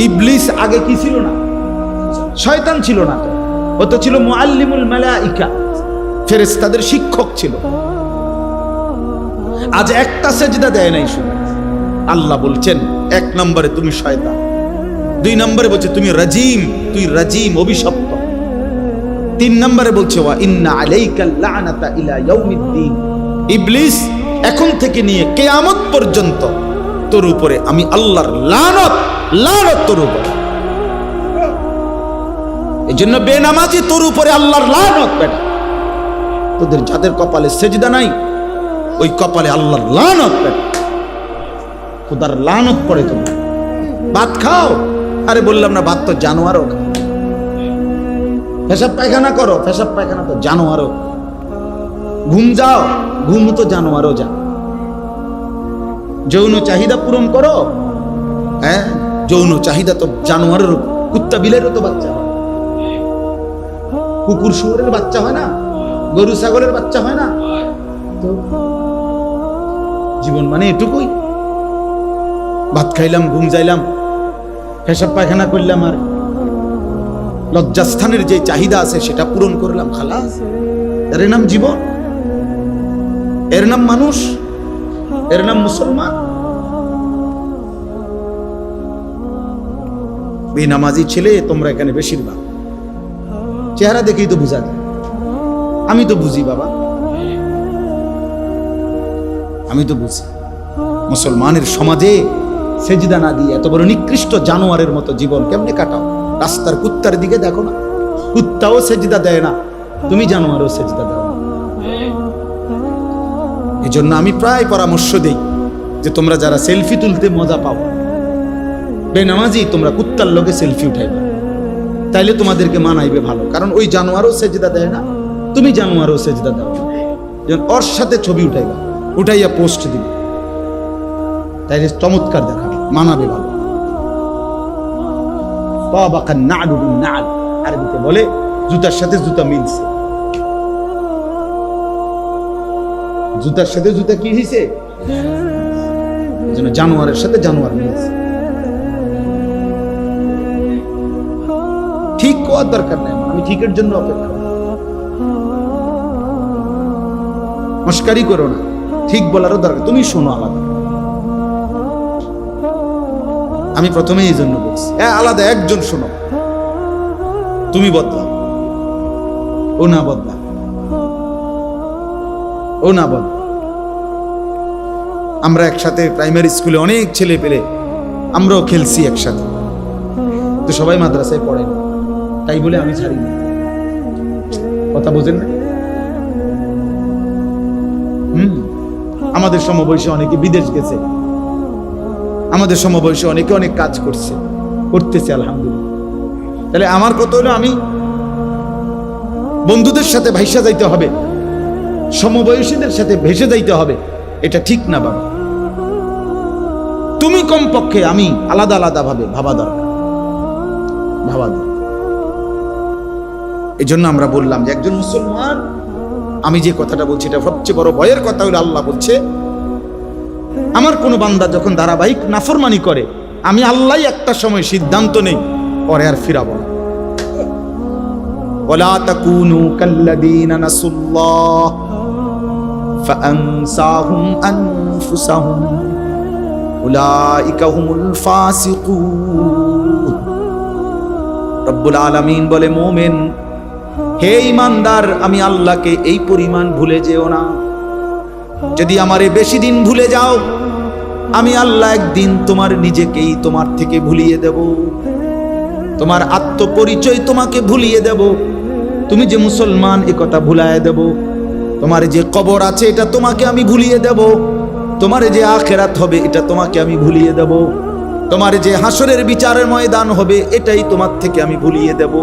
ইবলিস আগে কি ছিল না? শয়তান ছিল না, ও তো ছিল মুআল্লিমুল মালাইকা, ফেরেশতাদের শিক্ষক ছিল। আজ একটা সেজদা দেয় নাই শুধু। আল্লাহ বলছেন, এক নম্বরে তুমি শয়তান, দুই নম্বরে বলছে তুমি রাজিম, তুই রাজিম, অভিশপ্ত। তিন নম্বরে বলছে ওয়া ইন্না আলাইকাল লানাতা ইলা ইয়াউমিদ্দিন, ইবলিস এখন থেকে নিয়ে কিয়ামত পর্যন্ত তোর উপরে আমি আল্লাহর লানত, লানত তোর উপরে। এজন্য বেনামাজি তোর উপরে আল্লাহর লানত। বেটা, তোদের যাদের কপালে সেজদা নাই, ওই কপালে আল্লাহর লানত। বেটা, খোদার লানত পড়ে। তুমি ভাত খাও, আরে বললাম না ভাত তো জানোয়ারও খাও। পেশাব পায়খানা করো, পেশাব পায়খানা তো জানোয়ারও। ঘুম যাও, ঘুম তো জানোয়ারও যা। যৌন চাহিদা পূরণ করো, হ্যাঁ, যৌন চাহিদা তো জানোয়ারের, কুত্তা বিলেরও তো বাচ্চা হয়, কুকুর শুয়োরের বাচ্চা হয় না, গরু ছাগলের বাচ্চা হয় না। তো জীবন মানে এটুকুই। ভাত খাইলাম, ঘুম যাইলাম, পেশাব পায়খানা করলাম, আর লজ্জাস্থানের যে চাহিদা আছে সেটা পূরণ করলাম, খালাস। এর নাম জীবন, এর নাম মানুষ, এর নাম মুসলমান। বেনামাজি ছেলে তোমরা এখানে বেশিরভাগ, চেহারা দেখেই তো বোঝা যায়। আমি তো বুঝি বাবা, আমি তো বুঝি। মুসলমানের সমাজে সেজদা না দিয়ে এত বড় নিকৃষ্ট জানোয়ারের মতো জীবন কেমনে কাটাও? রাস্তার কুত্তার দিকে দেখো না, কুত্তাও সেজদা দেয় না, তুমি জানোয়ারও সেজদা দাও। এই জন্য আমি প্রায় পরামর্শ দেই যে তোমরা যারা সেলফি তুলতে মজা পাও, বেনামাজি তোমরা কুত্তার লোকে সেলফি উঠাইবে, তাইলে তোমাদেরকে মানাইবে ভালো। কারণ ওই জানোয়ারও সেজদা দেয় না, তুমি জানোয়ারও সেজদা দাও। যেন ওর সাথে ছবি উঠাইবা, উঠাইয়া পোস্ট দিবে, তাইলে চমৎকার দেখাবে, মানাবে ভালো। তাবাকান না'লু বিন না'ল, আরবিতে বলে জুতার সাথে জুতা মিলছে। জুতার সাথে জুতা কি হইছে? এজন্য জানোয়ারের সাথে জানোয়ার মিলছে। ঠিক হওয়ার দরকার নেই, আমি ঠিকের জন্য অপেক্ষা। মস্কারি করো না, ঠিক বলারও দরকার। তুমি শোনো আলাদা, আমি প্রথমে এই জন্য বলছি আলাদা। একজন শোনো, তুমি বদলাও, ও না বদলা, ও না বদলা। আমরা একসাথে প্রাইমারি স্কুলে অনেক ছেলে পেলে আমরাও খেলছি একসাথে, তো সবাই মাদ্রাসায় পড়ে না, তাই বলে আমি ছাড়ি না। কথা বোঝেন না? আমাদের সমবয়সী অনেকে বিদেশ গেছে, আমাদের সমবয়সী অনেকে অনেক কাজ করছে, করতেছে, আলহামদুলিল্লাহ। তাহলে আমার কথা হলো, আমি বন্ধুদের সাথে ভাইসা যাইতে হবে, সমবয়সীদের সাথে ভেসে যাইতে হবে, এটা ঠিক না বাবা। তুমি কমপক্ষে, আমি আলাদা আলাদা ভাবে ভাবা দরকার, ভাবা দরকার। এই জন্য আমরা বললাম যে একজন মুসলমান, আমি যে কথাটা বলছি এটা সবচেয়ে বড় ভয়ের কথা হলো, আল্লাহ বলছে আমার কোন বান্দা যখন ধারাবাহিক নাফরমানি করে, আমি আল্লাহ একটা সময় সিদ্ধান্ত নেই, পরে আর ফিরাবো না। ওয়ালা তাকুনু কাল্লাযীনা নাসুল্লাহ ফাআনসাহুম আনফুসাহুম উলাইকা হুমুল ফাসিকুন। রব্বুল আলামিন বলে, মুমিন, হে ঈমানদার, আমি আল্লাহকে এই পরিমাণ ভুলে যেও না। যদি আমারে বেশি দিন ভুলে যাও, আমি আল্লাহ একদিন তোমার নিজেকেই তোমার থেকে ভুলিয়ে দেব, তোমার আত্মপরিচয় তোমাকে ভুলিয়ে দেব, তুমি যে মুসলমান এ কথা ভুলায় দেব, তোমার যে কবর আছে এটা তোমাকে আমি ভুলিয়ে দেব, তোমার যে আখিরাত হবে এটা তোমাকে আমি ভুলিয়ে দেব। তোমার যে হাসরের বিচারের ময়দান হবে এটাই তোমার থেকে আমি ভুলিয়ে দেব,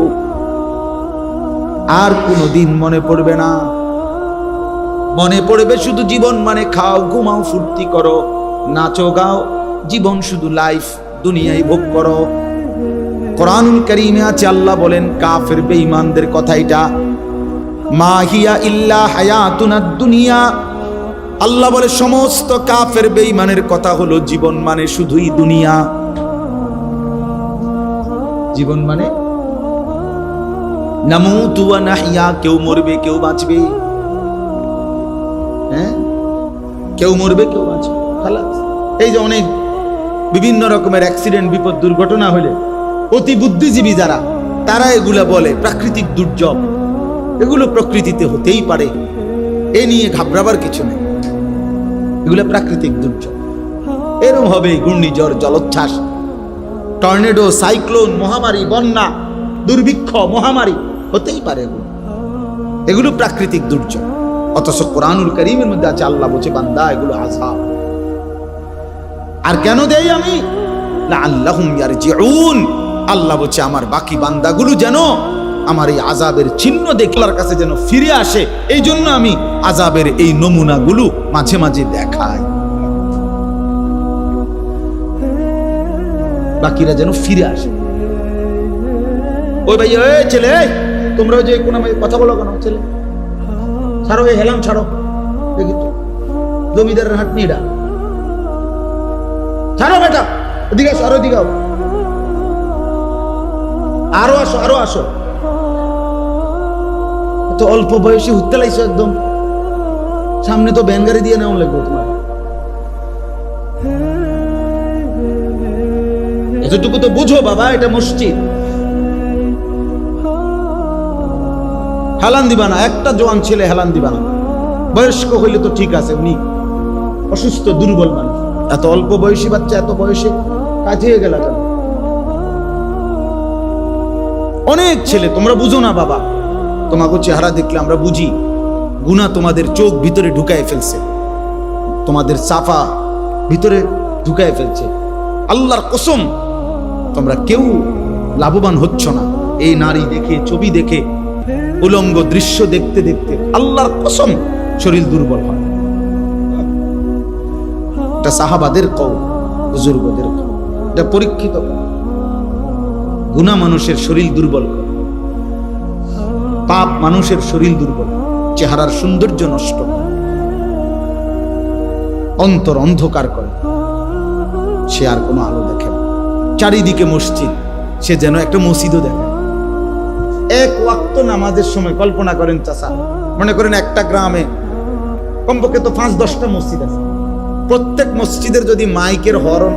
আর কোনোদিন মনে পড়বে না। মনে পড়বে শুধু জীবন মানে খাও, ঘুমাও, ফুর্তি করো, নাচো, গাও, জীবন শুধু লাইফ, দুনিয়ায় ভোগ করো। কোরআনুল কারীমে আছে, আল্লাহ বলেন কাফের বেঈমানদের কথা, এটা মা হিয়া ইল্লা হায়াতুনাদ দুনিয়া। আল্লাহ বলে সমস্ত কাফের বেঈমানের কথা হলো জীবন মানে শুধুই দুনিয়া। জীবন মানে নামুতু ওয়া নাহইয়া, কেউ মরবে কেউ বাঁচবে, হ্যাঁ, কেউ মরবে কেউ বাঁচবে, খালাস। এই যে অনেক বিভিন্ন রকমের অ্যাক্সিডেন্ট, বিপদ, দুর্ঘটনা হলে অতি বুদ্ধিজীবী যারা, তারা এগুলা বলে প্রাকৃতিক দুর্যোগ, এগুলো প্রকৃতিতে হতেই পারে, এ নিয়ে ঘাবড়াবার কিছু নেই, এগুলো প্রাকৃতিক দুর্যোগ। এরকম হবে ঘূর্ণিঝড়, জলোচ্ছ্বাস, টর্নেডো, সাইক্লোন, মহামারী, বন্যা, দুর্ভিক্ষ, মহামারী হতেই পারে, এগুলো প্রাকৃতিক দুর্যোগ। অথচ কোরআনুল কারীমের মধ্যে আছে, আল্লাহ বলছে বান্দা এগুলো আযাব। আর কেন দেই আমি? লাআল্লাহুম ইয়ারজিউন। আল্লাহ বলছে আমার বাকি বান্দাগুলো যেন আমার এই আযাবের চিহ্ন দেখলার কাছে যেন ফিরে আসে, এই জন্য আমি আযাবের এই নমুনাগুলো মাঝে মাঝে দেখাই, বাকিরা যেন ফিরে আসে। ওই ভাই, ওই ছেলে, তোমরা যে কোন কথা বলো কেন? ছেলে ছাড়ো, এই হেলাম ছাড়ো, দেখি তো জমিদারের হাট নিয়ে ছাড়ো বেটা, ওদিকে আসো, আরো দিকে আরো আসো, আরো আসো। তো অল্প বয়সে উঠতে লাগছো একদম, সামনে তো ভ্যান গাড়ি দিয়ে নেওয়া লাগবে তোমার। এতটুকু তো বুঝো বাবা, এটা মসজিদ। হেলান দিবা না, একটা জোয়ান ছেলে হেলান দিবা না। বয়স্ক হইলে তো ঠিক আছে, উনি অসুস্থ দুর্বল মানুষ, এত অল্প বয়সী বাচ্চা এত বয়সে কাজিয়ে গেল কেন? অনেক ছেলে, তোমরা বুঝো না বাবা, তোমাকে চেহারা দেখলে আমরা বুঝি গুনাহ তোমাদের চোখ ভিতরে ঢুকায় ফেলছে, তোমাদের সাফা ভিতরে ঢুকায় ফেলছে। আল্লাহর কসম, তোমরা কেউ লাভবান হচ্ছ না এই নারী দেখে, ছবি দেখে, উলঙ্গ দৃশ্য দেখতে দেখতে। আল্লাহর কসম, শরীর দুর্বল হয়। এটা সাহাবাদের কওল, বুজুর্গদের কওল, এটা পরীক্ষিত। গুনাহ মানুষের শরীর দুর্বল করে, পাপ মানুষের শরীর দুর্বল, চেহারার সৌন্দর্য নষ্ট করে, অন্তর অন্ধকার করে, সে আর কোনো আলো দেখে না। চারিদিকে মসজিদ, সে যেন একটা মসজিদও দেখে। এক ওয়াক্ত নামাজের সময় কল্পনা করেন চাচা, মনে করেন একটা গ্রামে কমপক্ষে তো 5-10টা মসজিদ আছে, প্রত্যেক মসজিদের যদি মাইকের হরন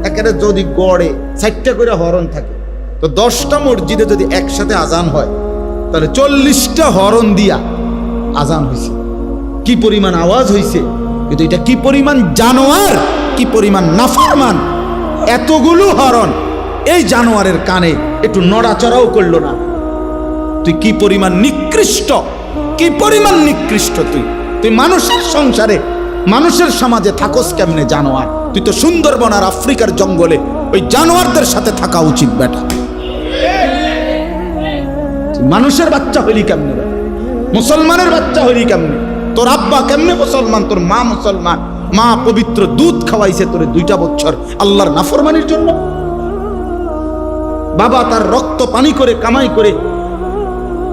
একেবারে যদি গড়ে 60টা করে হরন থাকে, তো 10টা মসজিদে যদি একসাথে আজান হয়, তাহলে 40টা হরন দিয়া আজান হয়েছে। কি পরিমাণ আওয়াজ হয়েছে! কিন্তু এটা কি পরিমাণ জানোয়ার, কি পরিমাণ নাফরমান! এতগুলো হরন এই জানোয়ারের কানে একটু নড়াচড়াও করলো না। তুই কি পরিমাণ নিকৃষ্ট, কি পরিমাণ নিকৃষ্ট! তুই মানুষের সংসারে, মানুষের সমাজে থাকস কেমনে জানোয়ার? তুই তো সুন্দরবন আর আফ্রিকার জঙ্গলে ওই জানোয়ারদের সাথে থাকা উচিত বেটা। মানুষের বাচ্চা হইলি কেমনে? মুসলমানের বাচ্চা হইলি কেমনে? তোর আব্বা কেমনে মুসলমান, তোর মা মুসলমান, মা পবিত্র দুধ খাওয়াইছে তোরে 2টা বছর আল্লাহর নাফরমানির জন্য। বাবা তার রক্ত পানি করে কামাই করে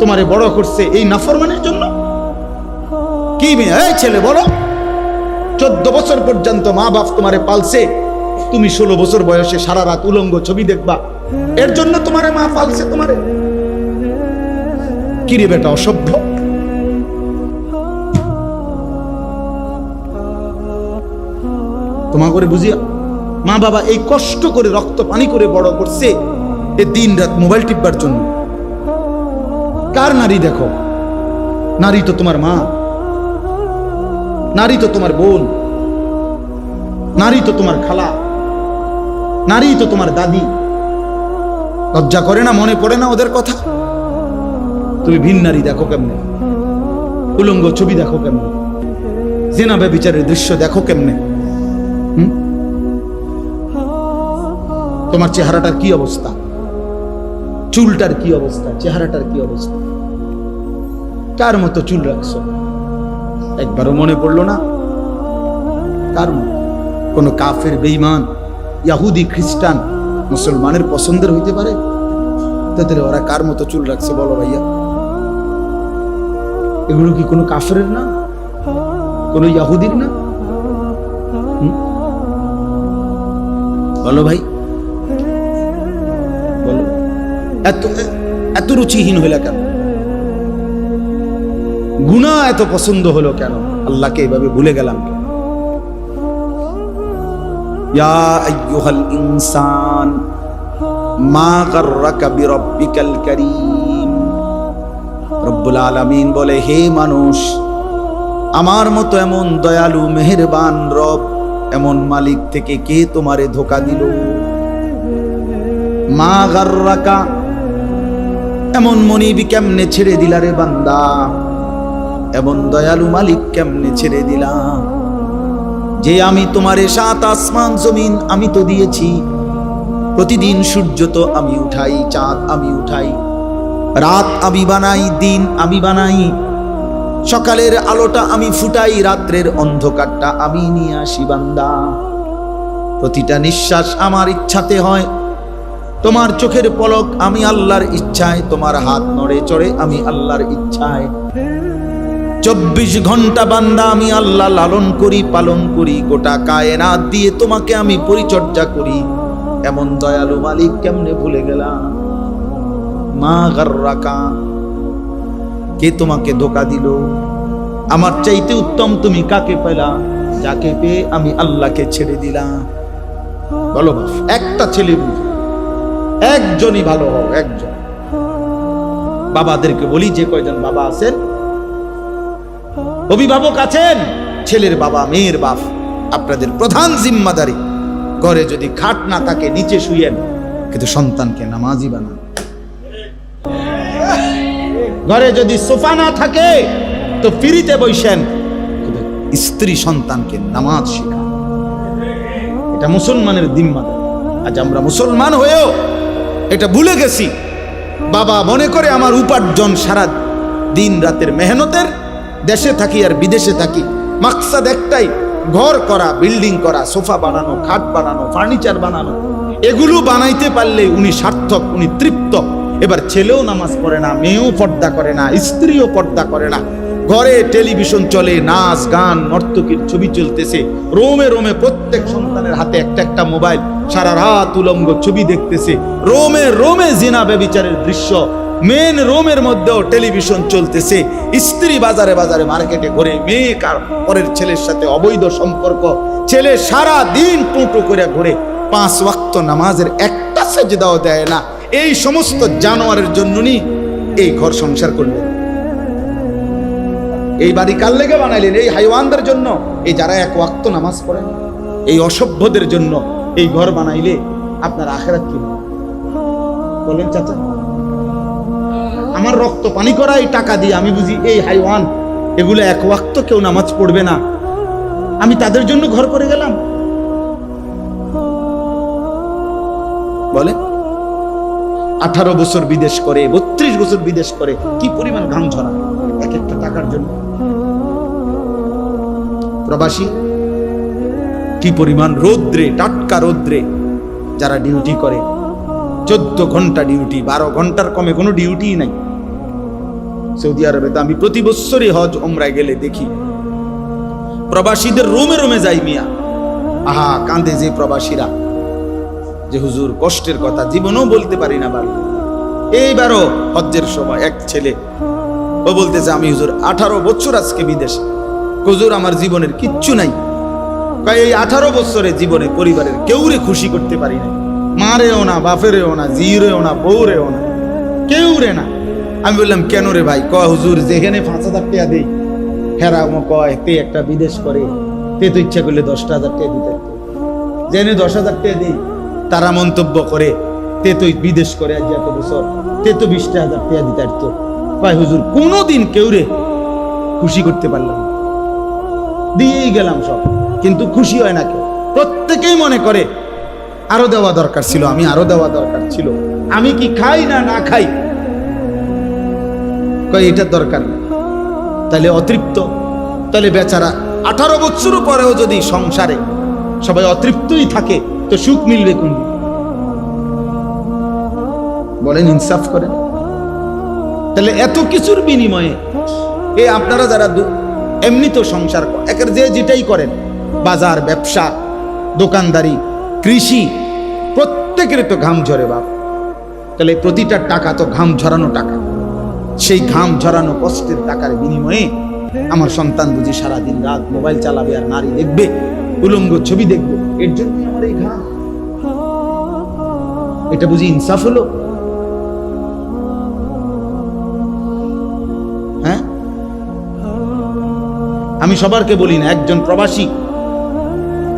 তোমারে বড় করছে এই নাফরমানির জন্য। কি মেয়ে, এই ছেলে বলো, 14 বছর পর্যন্ত মা বাপ তোমারে পালছে, তুমি 16 বছর বয়সে সারা রাত উলঙ্গ ছবি দেখবা, এর জন্য তোমারে মা পালছে তোমারে? কিরে বেটা অসভ্য! তোমা করে বুঝিয়া মা বাবা এই কষ্ট করে রক্ত পানি করে বড় করছে এ দিন রাত মোবাইল টিপবার জন্য। কার নারী দেখো? নারী তো তোমার মা, নারী তো তোমার বোন, নারী তো তোমার খালা, নারী তো তোমার দাদি। লজ্জা করে না? মনে পড়ে না ওদের কথা? তুমি ভিন নারী দেখো কেমনে, উলঙ্গ ছবি দেখো কেমনে, জিনা ব্যভিচারের দৃশ্য দেখো কেমনে। তোমার চেহারাটার কি অবস্থা, চুলটার কি অবস্থা, চেহারাটার কি অবস্থা, কার মতো চুল রাখছো? একবারও মনে পড়লো না? কার মতো? কোন কাফের, বেঈমান, ইহুদি, খ্রিস্টান, মুসলমানের পছন্দের হইতে পারে? তাদের ওরা কার মতো চুল রাখছে বলো ভাইয়া? এগুলো কি কোনো কাফেরের না, কোনো ইহুদির না? বলো ভাই, বলো। এত এত রুচিহীন হইলা কেন? গুনাহ এত পছন্দ হলো কেন? আল্লাহকে এভাবে ভুলে গেলাম কেন? ইয়া আইয়ুহাল ইনসান মা গাররাকা বিরাব্বিকাল কারীম। রব্বুল আলামিন বলে, হে মানুষ, আমার মতো এমন দয়ালু মেহেরবান রব, এমন মালিক থেকে কে তোমারে ধোঁকা দিল? মা গাররাকা, এমন মনিবি কেমনে ছেড়ে দিলা রে বান্দা? এমন দয়ালু মালিক কেমনে ছেড়ে দিলা? যে আমি তোমারে 7 আসমান জমিন আমি তো দিয়েছি, প্রতিদিন সূর্য তো আমি উঠাই, চাঁদ আমি উঠাই, রাত আমি বানাই, দিন আমি বানাই, সকালের আলোটা আমি ফুটাই, রাত্রের অন্ধকারটা আমি নিয়ে আসি বান্দা। প্রতিটা নিঃশ্বাস আমার ইচ্ছাতে হয়, তোমার চোখের পলক আমি আল্লাহর ইচ্ছায়, তোমার হাত নড়ে চড়ে আমি আল্লাহর ইচ্ছায়। 24 ঘন্টা বান্দা আমি আল্লাহ লালন করি, পালন করি, গোটা কায়নাত দিয়ে তোমাকে আমি পরিচর্যা করি। এমন দয়ালু মালিক কেমনে ভুলে গেলাম? মা গাররাকা, কে তোমাকে ধোঁকা দিল? আমার চাইতে উত্তম তুমি কাকে পেলা, যাকে পেয়ে আমি আল্লাহকে ছেড়ে দিলাম? বলো বাপ, একটা ছেলে বুঝো, একজনই ভালো হও, একজন। বাবাদেরকে বলি, যে কয়জন বাবা আছেন, অভিভাবক আছেন, ছেলের বাবা, মেয়ের বাপ, আপনাদের প্রধান জিম্মাদারি, ঘরে যদি খাট না থাকে নিচে শুয়েন, কিন্তু সন্তানকে নামাজি বানান। ঘরে যদি সোফা না থাকে তো ফ্রিতে বসেন, স্ত্রী সন্তানকে নামাজ শেখান। এটা মুসলমানের জিম্মাদারি। আজ আমরা মুসলমান হয়েও এটা ভুলে গেছি। বাবা মনে করে আমার উপার্জন সারা দিন রাতের মেহনতের, দেশে থাকি আর বিদেশে থাকি, মাকসাদ একটাই, ঘর করা, বিল্ডিং করা, সোফা বানানো, খাট বানানো, ফার্নিচার বানানো। এগুলো বানাইতে পারলে উনি সার্থক, উনি তৃপ্ত। এবার ছেলেও নামাজ পড়ে না, মেয়েও পর্দা করে না, স্ত্রীও পর্দা করে না। ঘরে টেলিভিশন চলে, নাচ গান, নর্তকীর ছবি চলতেছে, রোমে রোমে প্রত্যেক সন্তানের হাতে একটা একটা মোবাইল, সারা রাত উলঙ্গ ছবি দেখতেছে, রোমে রোমে জিনা ব্যভিচারের দৃশ্য, মেন রোমের মধ্যেও টেলিভিশন চলতেছে। স্ত্রী বাজারে বাজারে মার্কেটে ঘুরে, মেয়ে কার পরের ছেলের সাথে অবৈধ সম্পর্ক, ছেলে সারা দিন টুঁটো করে ঘুরে, 5 ওয়াক্ত নামাজের একটা সেজদাও দেয় না। এই সমস্ত জানোয়ারের জন্যই এই ঘর সংসার করলেন, এই বাড়ি কার লেগে বানাইলেন? এই হাইওয়ানদের জন্য, এই যারা 1 ওয়াক্ত নামাজ পড়েন, এই অসভ্যদের জন্য এই ঘর বানাইলে আপনার আখিরাত কি বলেন চাচা? আমার রক্ত পানি করা এই টাকা দিয়ে আমি বুঝি এই হাইওয়ান, এগুলো 1 ওয়াক্ত কেউ নামাজ পড়বে না, আমি তাদের জন্য ঘর করে গেলাম? বলে 18 বছর বিদেশ করে, 32 বছর বিদেশ করে, কি পরিমাণ ঘাম ঝরা এক একটা টাকার জন্য। প্রবাসী কি পরিমাণ রৌদ্রে, টাটকা রৌদ্রে যারা ডিউটি করে, 14 ঘন্টা ডিউটি, 12 ঘন্টার কমে কোনো ডিউটি নাই। সৌদি আরবে তো আমি প্রতি বছরই হজ ওমরায় গেলে দেখি প্রবাসীদের রোমে রোমে যাই মিয়া, আহা কাঁদে যে প্রবাসীরা, যে হুজুর কষ্টের কথা জীবনেও বলতে পারি না। বাড়ি এইবারও হজ্জের সময় এক ছেলে ও বলতেছে, আমি হুজুর 18 বছর আজকে বিদেশ, হুজুর আমার জীবনের কিচ্ছু নাই, এই 18 বছরে জীবনে পরিবারের কেউরে খুশি করতে পারি না, মারেও না, বাপেরেও না, জিরেও না, বউরেও না, কেউ রে না। আমি বললাম, কেন রে ভাই? কয় হুজুর যেখানে 5,000 টাকা দেই, হেরামো কয় তে একটা বিদেশ করে, তে তো ইচ্ছা করলে 10,000 টাকা দিতে, জেনে 10,000 টাকা দিই, তারা মন্তব্য করে তে তো বিদেশ করে আজ এত বছর, তে তো 20,000 টাকা দিতে পারতো। কয় হুজুর কোনোদিন কেউ রে খুশি করতে পারলাম না, দিয়েই গেলাম সব, কিন্তু খুশি হয় না কেউ। প্রত্যেকেই মনে করে আরো দেওয়া দরকার ছিল, আমি আরো দেওয়া দরকার ছিল, আমি কি খাই না না খাই, কয় এটার দরকার নেই। তাহলে অতৃপ্ত, তাহলে বেচারা 18 বছর পরেও যদি সংসারে সবাই অতৃপ্তই থাকে তো সুখ মিলবে কোন দিকে? বলেন, ইনসাফ করেন। তাহলে এত কিছুর বিনিময়ে এই আপনারা যারা এমনি তো সংসার একের যে যেটাই করেন, বাজার, ব্যবসা, দোকানদারি, কৃষি, প্রত্যেকের তো ঘাম ঝরে বাপ। তাহলে প্রতিটা টাকা তো ঘাম ঝরানো টাকা। সেই ঘাম ঝরানো কষ্টের টাকার বিনিময়ে আমার সন্তান বুঝি সারাদিন রাত মোবাইল চালাবে আর নারী দেখবে, উলঙ্গ ছবি দেখবে, এর জন্য আমার এই ঘাম। এটা বুঝি ইনসাফ হলো? হ্যাঁ, আমি সবারকে বলি না, একজন প্রবাসী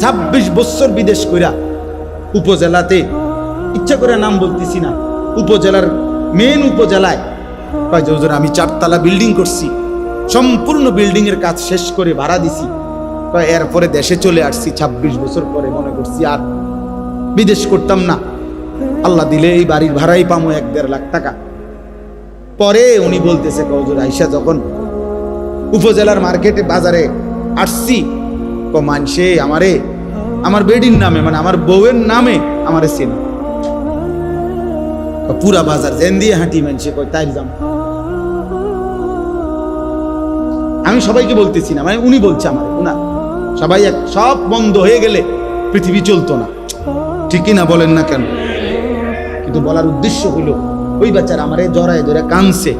26 বছর বিদেশ কইরা উপজেলাতে, ইচ্ছা করে নাম বলতেছি না, উপজেলার মেন উপজেলায় কয় যে হুজুর আমি 4 তলা বিল্ডিং করছি, সম্পূর্ণ বিল্ডিং এর কাজ শেষ করে ভাড়া দিছি, কয় এরপরে দেশে চলে আসছি 26 বছর পরে, মনে করছি আর বিদেশ করতাম না, আল্লাহ দিলে এই বাড়ির ভাড়াই পামো 1-1.5 লাখ টাকা। পরে উনি বলতেছে হুজুর আইসা যখন উপজেলার মার্কেটে বাজারে আসছি, মানসে আমারে আমার বেডির নামে, মানে আমার বউয়ের নামে আমারে চেনে, পুরা বাজার জেন দিয়ে হাঁটি মানসে কয় তাই যাম। আমি সবাইকে বলতেছি না, মানে উনি বলছে আমার, উনা সবাই সব বন্ধ হয়ে গেলে পৃথিবী চলতো না, ঠিকই না বলেন না কেন? কিন্তু বলার উদ্দেশ্য হলো ওই বাচ্চারা আমারে জড়ায় ধরে কানছে,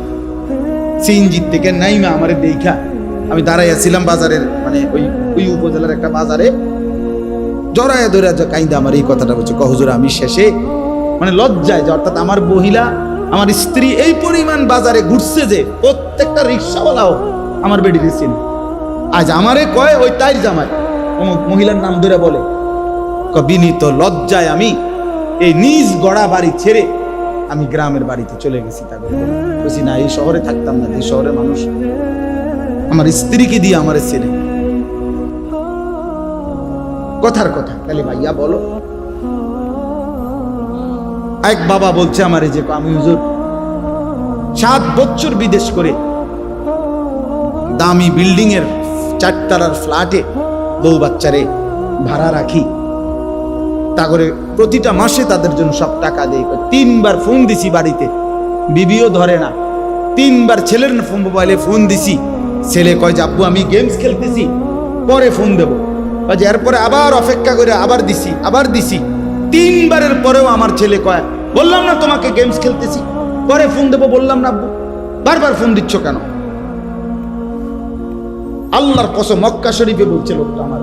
সিএনজির থেকে নাইমা আমারে দেখা, আমি দাঁড়াইয়াছিলাম বাজারের, মানে ওই উপজেলার একটা বাজারে, জড়ায় ধরে কাইন্দা আমার এই কথাটা বলছে, হুজুর আমি শেষে মানে লজ্জায় যে, অর্থাৎ আমার মহিলা, আমার স্ত্রী এই পরিমাণ বাজারে ঘুরছে যে প্রত্যেকটা রিক্সাওয়ালাও আমার বেডির চিনি। আজ আমারে কয় ওই তাই জামাই অমুক মহিলার নাম ধরে বলে, বিনীত লজ্জায় আমি এই নিজ গড়া বাড়ি ছেড়ে আমি গ্রামের বাড়িতে চলে গেছি। তাকে বলছি না, এই শহরে থাকতাম না, এই শহরের মানুষ আমার স্ত্রীকে দিয়ে আমার ছেড়ে। কথার কথা, তাহলে ভাইয়া বলো। এক বাবা বলছে আমারে যে আমি হুজুর 7 বছর বিদেশ করে দামি বিল্ডিং এর 4 তলার ফ্ল্যাটে বউ বাচ্চারে ভাড়া রাখি, তা করে প্রতিটা মাসে তাদের জন্য সব টাকা দেই। 3 বার ফোন দিছি বাড়িতে, বিবিও ধরে না। 3 বার ছেলের মোবাইলে ফোন দিছি, ছেলে কয় যে আব্বু আমি গেমস খেলতেছি, পরে ফোন দেবো। এরপরে আবার অপেক্ষা করে আবার দিছি 3 বারের পরেও আমার ছেলে কয়, বললাম না তোমাকে গেমস খেলতেছি, পরে ফোন দেবো, বললাম না আব্বু, বারবার ফোন দিচ্ছ কেন? আল্লাহর কসম মক্কা শরীফে বলছে লোকটা আমার।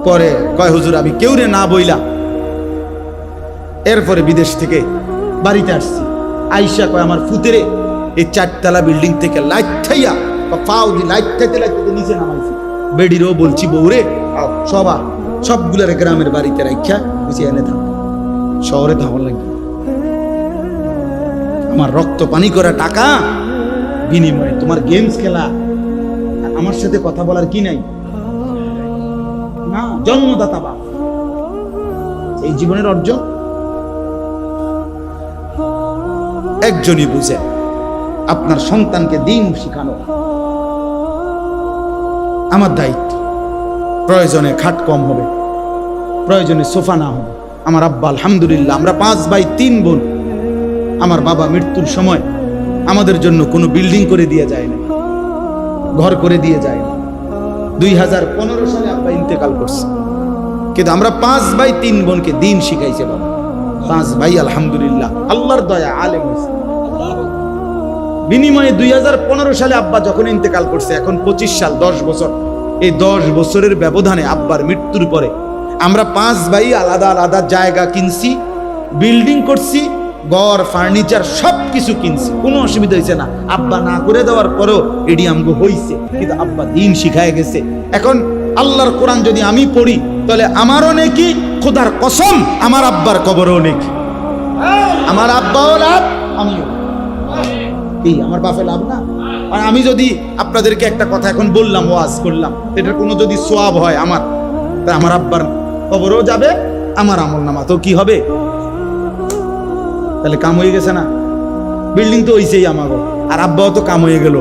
পরে কয় হুজুর আমি কেউরে না বইলা এরপরে বিদেশ থেকে বাড়িতে আসছি। আইসা কয় আমার ফুতেরে এই 4 তলা বিল্ডিং থেকে লাইট থাইয়া বা পাও দি লাইট থাইতে নিচে নামাইছি। বেডিরও বলছি বউরে সবগুলার গ্রামের বাড়িতে রাখা বুঝিয়ে এনে থাক, শহরে থাকার লাগবে। আমার রক্ত পানি করা টাকা বিনিময়ে তোমার গেমস খেলা, আমার সাথে কথা বলার কি নাই? না, জন্মদাতা বাপ, এই জীবনের অর্জন একজনই বুঝে, আপনার সন্তানকে দিন শিখানো আমার দায়িত্ব। প্রয়োজনে খাট কম হবে, প্রয়োজনে সোফা না হবে। আমার আব্বা আলহামদুলিল্লাহ, আমরা 5 ভাই 3 বোন। আমার বাবা মৃত্যুর সময় আমাদের জন্য কোনো বিল্ডিং করে দিয়ে যায় না, ঘর করে দিয়ে যায় না। 2015 সালে আব্বা ইন্তেকাল করছে, কিন্তু আমরা 5 ভাই 3 বোনকে দিন শিখাইছে বাবা। 5 ভাই আলহামদুলিল্লাহ আল্লাহর দয়া আলেম হয়েছে। বিনিময়ে 2015 সালে আব্বা যখন ইন্তেকাল করছে, এখন 25 সাল, 10 বছর। এই 10 বছরের ব্যবধানে আব্বার মৃত্যুর পরে আমরা 5 ভাই আলাদা আলাদা জায়গা কিনছি, বিল্ডিং করছি, ঘর ফার্নিচার সব কিছু কিনছি, কোনো অসুবিধা হয়েছে না। আব্বা না করে দেওয়ার পরেও এডি আমগো হইছে, কিন্তু আব্বা দিন শিখায় গেছে। এখন আল্লাহর কোরআন যদি আমি পড়ি তাহলে আমারও নেকি, খোদার কসম আমার আব্বার কবরও নেকি। আমার আব্বাও লাভ, আমিও। এই আমার বাপে লাভ না? আর আমি যদি আপনাদেরকে একটা কথা এখন বললাম, ওয়াজ করলাম, এটার কোনো যদি সোয়াব হয় আমার, তা আমার আব্বার কবরও যাবে, আমার আমল নামা তো কি হবে? তাহলে কাম হয়ে গেছে না? বিল্ডিং তো হইছেই আমারও, আর আব্বাও তো কাম হয়ে গেল,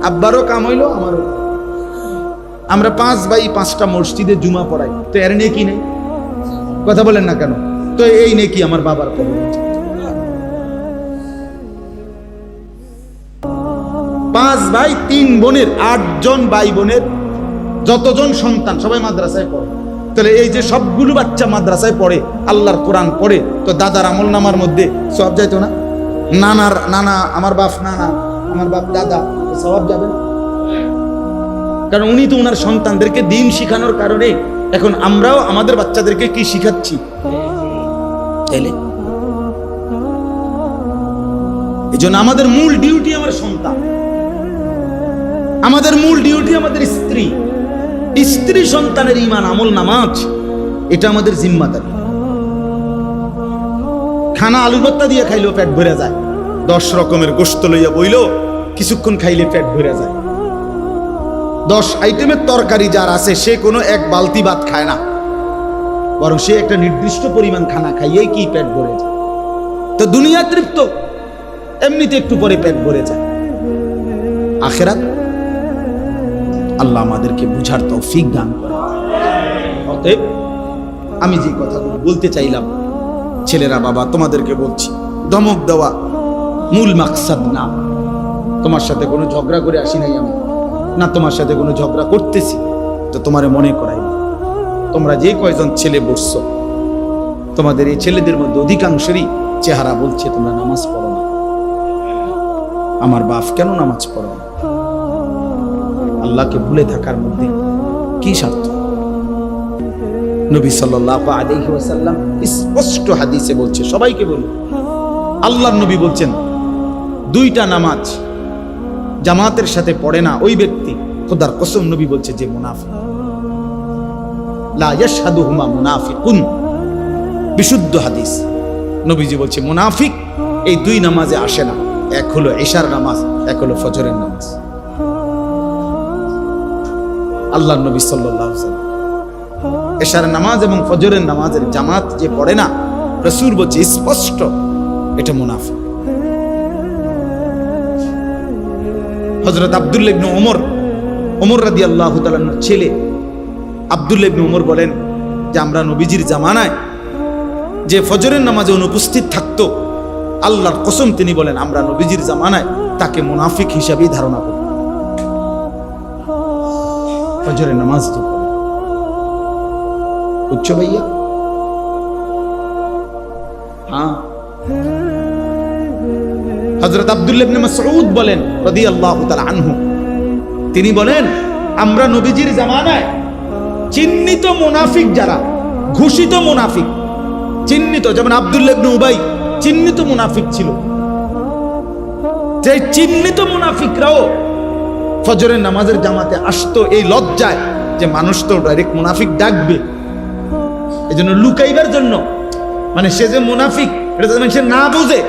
আব্বারও কাম হইলো, আমারও। আমরা 5 ভাই 5টা মসজিদে জুমা পড়াই, তো এর নিয়ে কি নেই? কথা বলেন না কেন? তো এই নেই কি আমার বাবার কবর? 5 ভাই 3 বোনের 8 জন ভাই বোনের যতজন সন্তান সবাই মাদ্রাসায় পড়ে। তাহলে এই যে সবগুলো বাচ্চা মাদ্রাসায় পড়ে, আল্লাহর কোরআন পড়ে, তো দাদার আমল নামার মধ্যে সব যাইতো না? নানার নানা, আমার বাপ নানা, আমার বাপ দাদা, সব যাবে না? কারণ উনি তো ওনার সন্তানদেরকে দিন শিখানোর কারণে এখন আমরাও আমাদের বাচ্চাদেরকে কি শিখাচ্ছি? তাইলে এই জন্য আমাদের মূল ডিউটি আমার সন্তান, আমাদের মূল ডিউটি আমাদের স্ত্রী, স্ত্রী সন্তানের ঈমান আমল নামাজ, এটা আমাদের জিম্মাদারি। খানা আলু ভর্তা দিয়ে খাইলেও পেট ভরে যায়, 10 রকমের গোশত লইয়া বইল কিছুক্ষণ খাইলে পেট ভরে যায়। 10 আইটেমের তরকারি যার আছে সে কোনো 1 বালতি ভাত খায় না, বরং সে একটা নির্দিষ্ট পরিমাণ খানা খাইয়েই কি পেট ভরে যায়। তো দুনিয়া তৃপ্ত, এমনিতে একটু পরে পেট ভরে যায়। আখিরাত আল্লাহ আমাদেরকে বুঝার তৌফিক দান করে। অতএব আমি যে কথাগুলো বলতে চাইলাম, ছেলেরা বাবা তোমাদেরকে বলছি, ধমক দেওয়া মূল মাকসাদ না। তোমার সাথে কোনো ঝগড়া করে আসি নাই আমি, না তোমার সাথে কোনো ঝগড়া করতেছি, তো তোমারে মনে করাই না। তোমরা যে কয়জন ছেলে বসছো, তোমাদের এই ছেলেদের মধ্যে অধিকাংশেরই চেহারা বলছে তোমরা নামাজ পড়ো না। আমার বাপ কেন নামাজ পড়ো না? আল্লাহকে ভুলে থাকার মধ্যে কি স্বার্থ? নবী সাল্লাল্লাহু আলাইহি ওয়াসাল্লাম স্পষ্ট হাদিসে বলছে, সবাইকে বলি, আল্লাহর নবী বলছেন 2টা নামাজ জামাতের সাথে পড়ে না ওই ব্যক্তি, খোদার কসম নবী বলছে যে মুনাফিক। লা ইয়াশহাদুহুমা মুনাফিকুন, বিশুদ্ধ হাদিস। নবীজি বলছে মুনাফিক এই 2 নামাজে আসে না, এক হলো ইশার নামাজ, এক হলো ফজরের নামাজ। আল্লাহর নবী সাল্লাল্লাহু আলাইহি ওয়াসাল্লাম ইশার নামাজ এবং ফজরের নামাজের জামাত যে পড়ে না, রাসূল বলছে স্পষ্ট এটা মুনাফিক। হযরত আব্দুল্লাহ ইবনে ওমর রাদিয়াল্লাহু তাআলার ছেলে আব্দুল্লাহ ইবনে ওমর বলেন যে আমরা নবীজির জামানায় যে ফজরের নামাজে অনুপস্থিত থাকতো, আল্লাহর কসম তিনি বলেন আমরা নবীজির জামানায় তাকে মুনাফিক হিসাবেই ধারণা করি। ফজরের নামাজ যে পড়ে, উচ্চ ভাইয়া, হ্যাঁ। হযরত আব্দুল্লাহ ইবনে মাসউদ বলেন রাদিয়াল্লাহু তাআলা আনহু, তিনি বলেন আমরা নবীজির জামানায় চিহ্নিত মুনাফিক যারা, ঘোষিত মুনাফিক, চিহ্নিত, যেমন আব্দুল্লাহ ইবনে উবাই চিহ্নিত মুনাফিক ছিল, যে চিহ্নিত মুনাফিকরাও ফজরের নামাজের জামাতে আসতো এই লজ্জায় যে মানুষ তো ডাইরেক্ট মুনাফিক ডাকবে, এজন্য লুকাইবার জন্য, মানে সে যে মুনাফিক এটা যেন সে না বুঝে,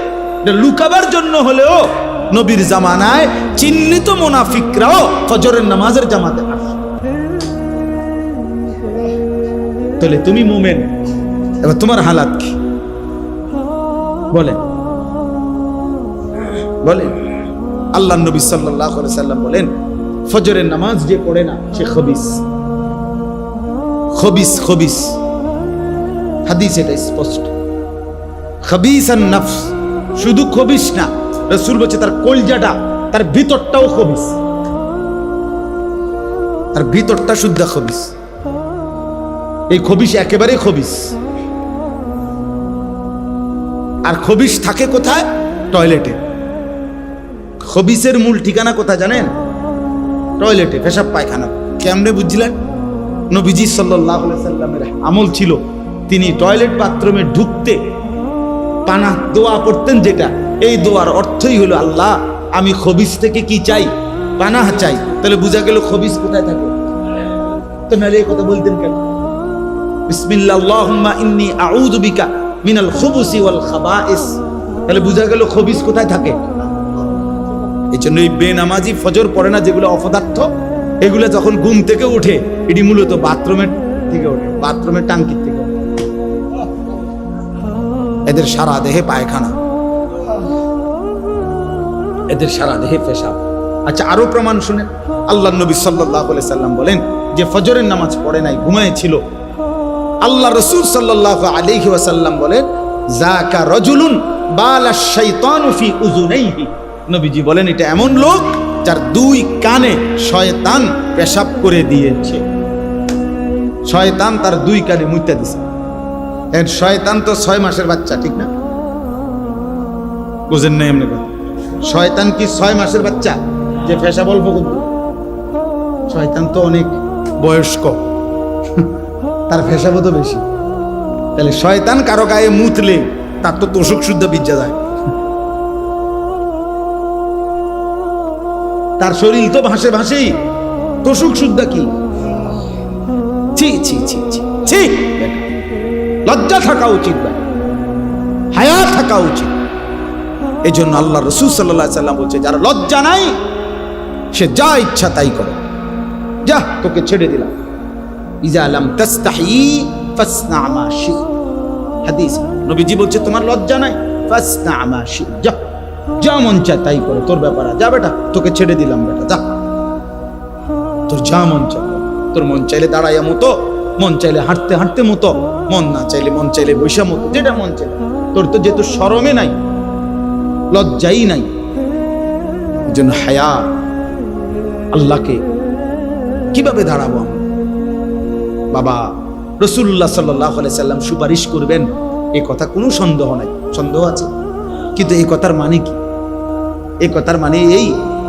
এটা লুকাবার জন্য হলেও নবীর জামানায় চিহ্নিত মুনাফিকরাও ফজরের নামাজের জামাতে আসতো। তাহলে তুমি মুমিন, এবার তোমার হালাত কি বলেন? বলেন। আল্লাহর নবী সাল্লাল্লাহু আলাইহি সাল্লাম বলেন ফজরের নামাজ যে পড়ে না সে খবিস। খবিস খবিস হাদিস এটা স্পষ্ট। খবিসান নফস, শুধু খবিস না, রাসূল বলেছে তার কলজাটা, তার ভিতরটাও খবিস, তার ভিতরটা শুদ্ধ খবিস। এই খবিস একেবারে খবিস। আর খবিস থাকে কোথায়? টয়লেটে। খবিসের মূল ঠিকানা কোথায় জানেন? টয়লেটে, পেশাব পায়খানা। কেমনে বুঝছিলেন? নবীজি সাল্লাল্লাহু আলাইহি সাল্লামের আমল ছিল তিনি টয়লেট বাথরুমে ঢুকতে পানা দোয়া পড়তেন, যেটা এই দোয়ার অর্থই হলো আল্লাহ আমি খবিস থেকে কি চাই? পানাহ চাই। তাহলে বোঝা গেল খবিস কোথায় থাকে। তো নালে এই কথা বলতেন কেন? বিসমিল্লাহ আল্লাহুম্মা ইন্নী আউযু বিকা মিনাল খুবুসি ওয়াল খাবাইস। তাহলে বোঝা গেল খবিস কোথায় থাকে। এই জন্য এই বেনামাজি ফজর পড়ে না যেগুলো অপদার্থ, এগুলো যখন ঘুম থেকে উঠে এটি মূলত বাথরুমের থেকে ওঠে, বাথরুমের টাঙ্কির থেকে ওঠে। এদের সারা দেহে পায়খানা, এদের সারা দেহে পেশাব। আচ্ছা, আরো প্রমাণ শুনেন। আল্লাহ নবী সাল্লাল্লাহু আলাইহি সাল্লাম বলেন যে ফজরের নামাজ পড়ে নাই, ঘুমায়েছিল। আল্লাহ রাসূল সাল্লাল্লাহু আলাইহি ওয়াসাল্লাম বলেন যাকা রাজুলুন বালাশ শাইতানু ফি উযুনাইহি। নবীজি বলেন এটা এমন লোক যার দুই কানে শয়তান পেশাব করে দিয়েছে। শয়তান তার দুই কানে মুইতা দিছে। এর শয়তান তো 6 মাসের বাচ্চা, ঠিক না? বুঝেন না এমনি কথা? শয়তান কি 6 মাসের বাচ্চা যে পেশাব অল্প করবে? শয়তান তো অনেক বয়স্ক, তার পেশাবও তো বেশি। তাহলে শয়তান কারো গায়ে মুতলে তার তো তোষক শুদ্ধ বিজ্জা যায়। তার শরীর তো ভাসে ভাসেই, তোষক শুদ্ধ কি? ছি ছি ছি ছি ছি, লজ্জা থাকা উচিত, হায়া থাকা উচিত। এই জন্য আল্লাহ রাসূল সাল্লাল্লাহু আলাইহি সাল্লাম বলছে যারা লজ্জা নাই সে যা ইচ্ছা তাই করে, যা তোকে ছেড়ে দিলাম। ইজা লাম তাস্তাহি ফাসনা মা শি, হাদিস। নবীজি বলছে তোমার লজ্জা নাই, ফাসনা মা শি, যা যা মন চায় তাই করে, তোর ব্যাপার। যা বেটা, তোকে ছেড়ে দিলাম বেটা, যা তোর যা মন চায়। তোর মন চাইলে দাঁড়াইয়া মতো, মন চাইলে হাঁটতে হাঁটতে মতো, মন না চাইলে মন চাইলে বৈশা মতো, যেটা মন চাইলে। তোর তো যেহেতু শরমে নাই, লজ্জাই নাই, এই জন্য হায়া। আল্লাহকে কিভাবে দাঁড়াবো আমরা? বাবা, রাসূলুল্লাহ সাল্লাল্লাহু আলাইহি সাল্লাম সুপারিশ করবেন এই কথা কোনো সন্দেহ নাই। সন্দেহ আছে? কিন্তু এই কথার মানে কি? এই কথার মানে এই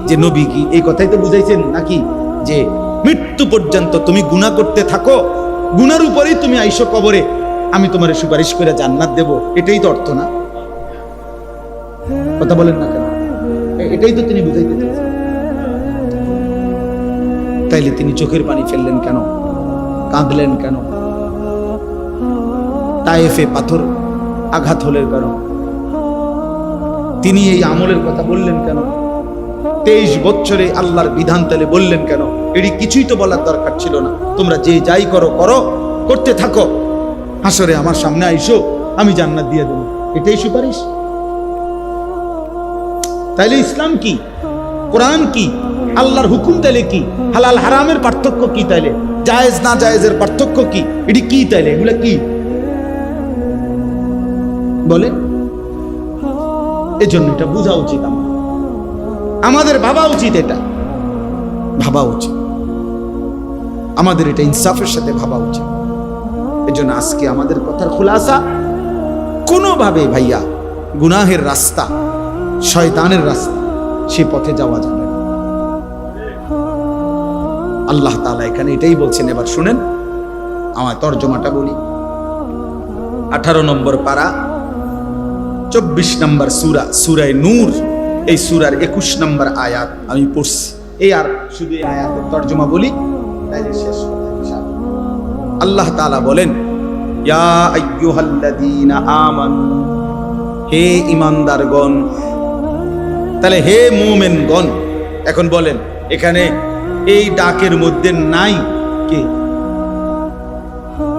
যে নবী কি এই কথাই তো বুঝাইছেন নাকি যে মৃত্যু পর্যন্ত তুমি গুনাহ করতে থাকো, গুনার উপরেই তুমি আইসো কবরে, আমি তোমার সুপারিশ করে জান্নাত দেব? এটাই তো অর্থ না? কথা বলেন না কেন? এটাই তো তিনি বুঝাইতে চেয়েছেন। তাইলে তিনি চোখের পানি ফেললেন কেন? কাঁদলেন কেন? তায়েফে পাথর আঘাত হলের কারণ তিনি এই আমলের কথা বললেন কেন? 23 বছরে আল্লাহর বিধান তালে বললেন কেন? এটি কিছুই তো বলার দরকার ছিল না। তোমরা যে যাই করো করো, করতে থাকো, হাসরে আমার সামনে আইসো, আমি জান্নাত দিয়ে দেব। এটাই সুপারিশ? তাইলে ইসলাম কি? কোরআন কি? আল্লাহর হুকুম তাইলে কি? হালাল হারামের পার্থক্য কি? তাইলে জায়েজ না জায়েজের পার্থক্য কি? এটি কি? তাইলে এগুলা কি বলে? এজন্য এটা বোঝা উচিত, আমাদের ভাবা উচিত, এটা ভাবা উচিত আমাদের, এটা ইনসাফের সাথে ভাবা উচিত। এজন্য আজকে আমাদের কথার খুলাসা, কোনোভাবে ভাইয়া গুনাহের রাস্তা, শয়তানের রাস্তা, সে পথে যাওয়া যাবে না। আল্লাহ তাআলা এখানে এটাই বলছেন। এবার শুনেন, আমার তর্জমাটা বলি। 18 নম্বর পারা, 24 নম্বর সূরা, সূরা নূর, এই সূরার 21 নম্বর আয়াত আমি পড়ছি। এই আর শুধু এই আয়াতের তর্জমা বলি, তাইলে শেষ কথা ইনশাআল্লাহ। আল্লাহ তাআলা বলেন, ইয়া আইয়ুহাল্লাযীনা আমানু, হে ঈমানদারগণ। তাহলে হে মুমিনগণ। এখন বলেন, এখানে এই ডাকের মধ্যে নাই কে?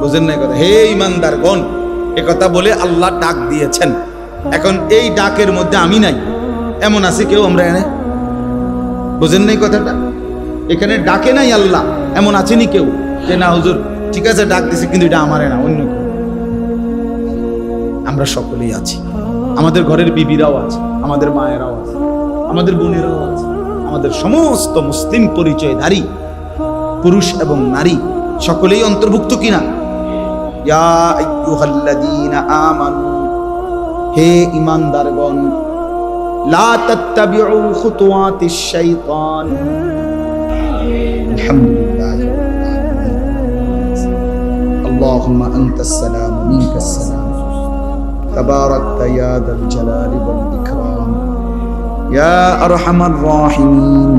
বুঝেন না কথা? হে ঈমানদারগণ এ কথা বলে আল্লাহ ডাক দিয়েছেন। এখন এই ডাকের মধ্যে আমি নাই, এমন আছে কেউ? আমরা এনে বুঝেন নাই কথাটা? এখানে ডাকে নাই আল্লাহ, এমন আছেনি কেউ যে না হুজুর ঠিক আছে ডাক দিছে, কিন্তু এটা আমারে না, অন্য কেউ? আমরা সকলেই আছি। আমাদের ঘরের বিবিরাও আছে, আমাদের মায়েরাও আছে, আমাদের বোনেরাও আছে, আমাদের সমস্ত মুসলিম পরিচয়ধারী পুরুষ এবং নারী সকলেই অন্তর্ভুক্ত কিনা? ইয়া আইয়ুহাল্লাযীনা আমানু, হে ঈমানদারগণ। লা তাত্তাবিউ খুতুওয়াতিশ শাইতান। আলহামদুলিল্লাহ, আল্লাহুম্মা আনতাস সালাম ওয়া মিনকাস সালাম, তাবারাকতা ইয়া যাল জালালি ওয়াল ইকরাম, ইয়া আরহামার রাহিমিন,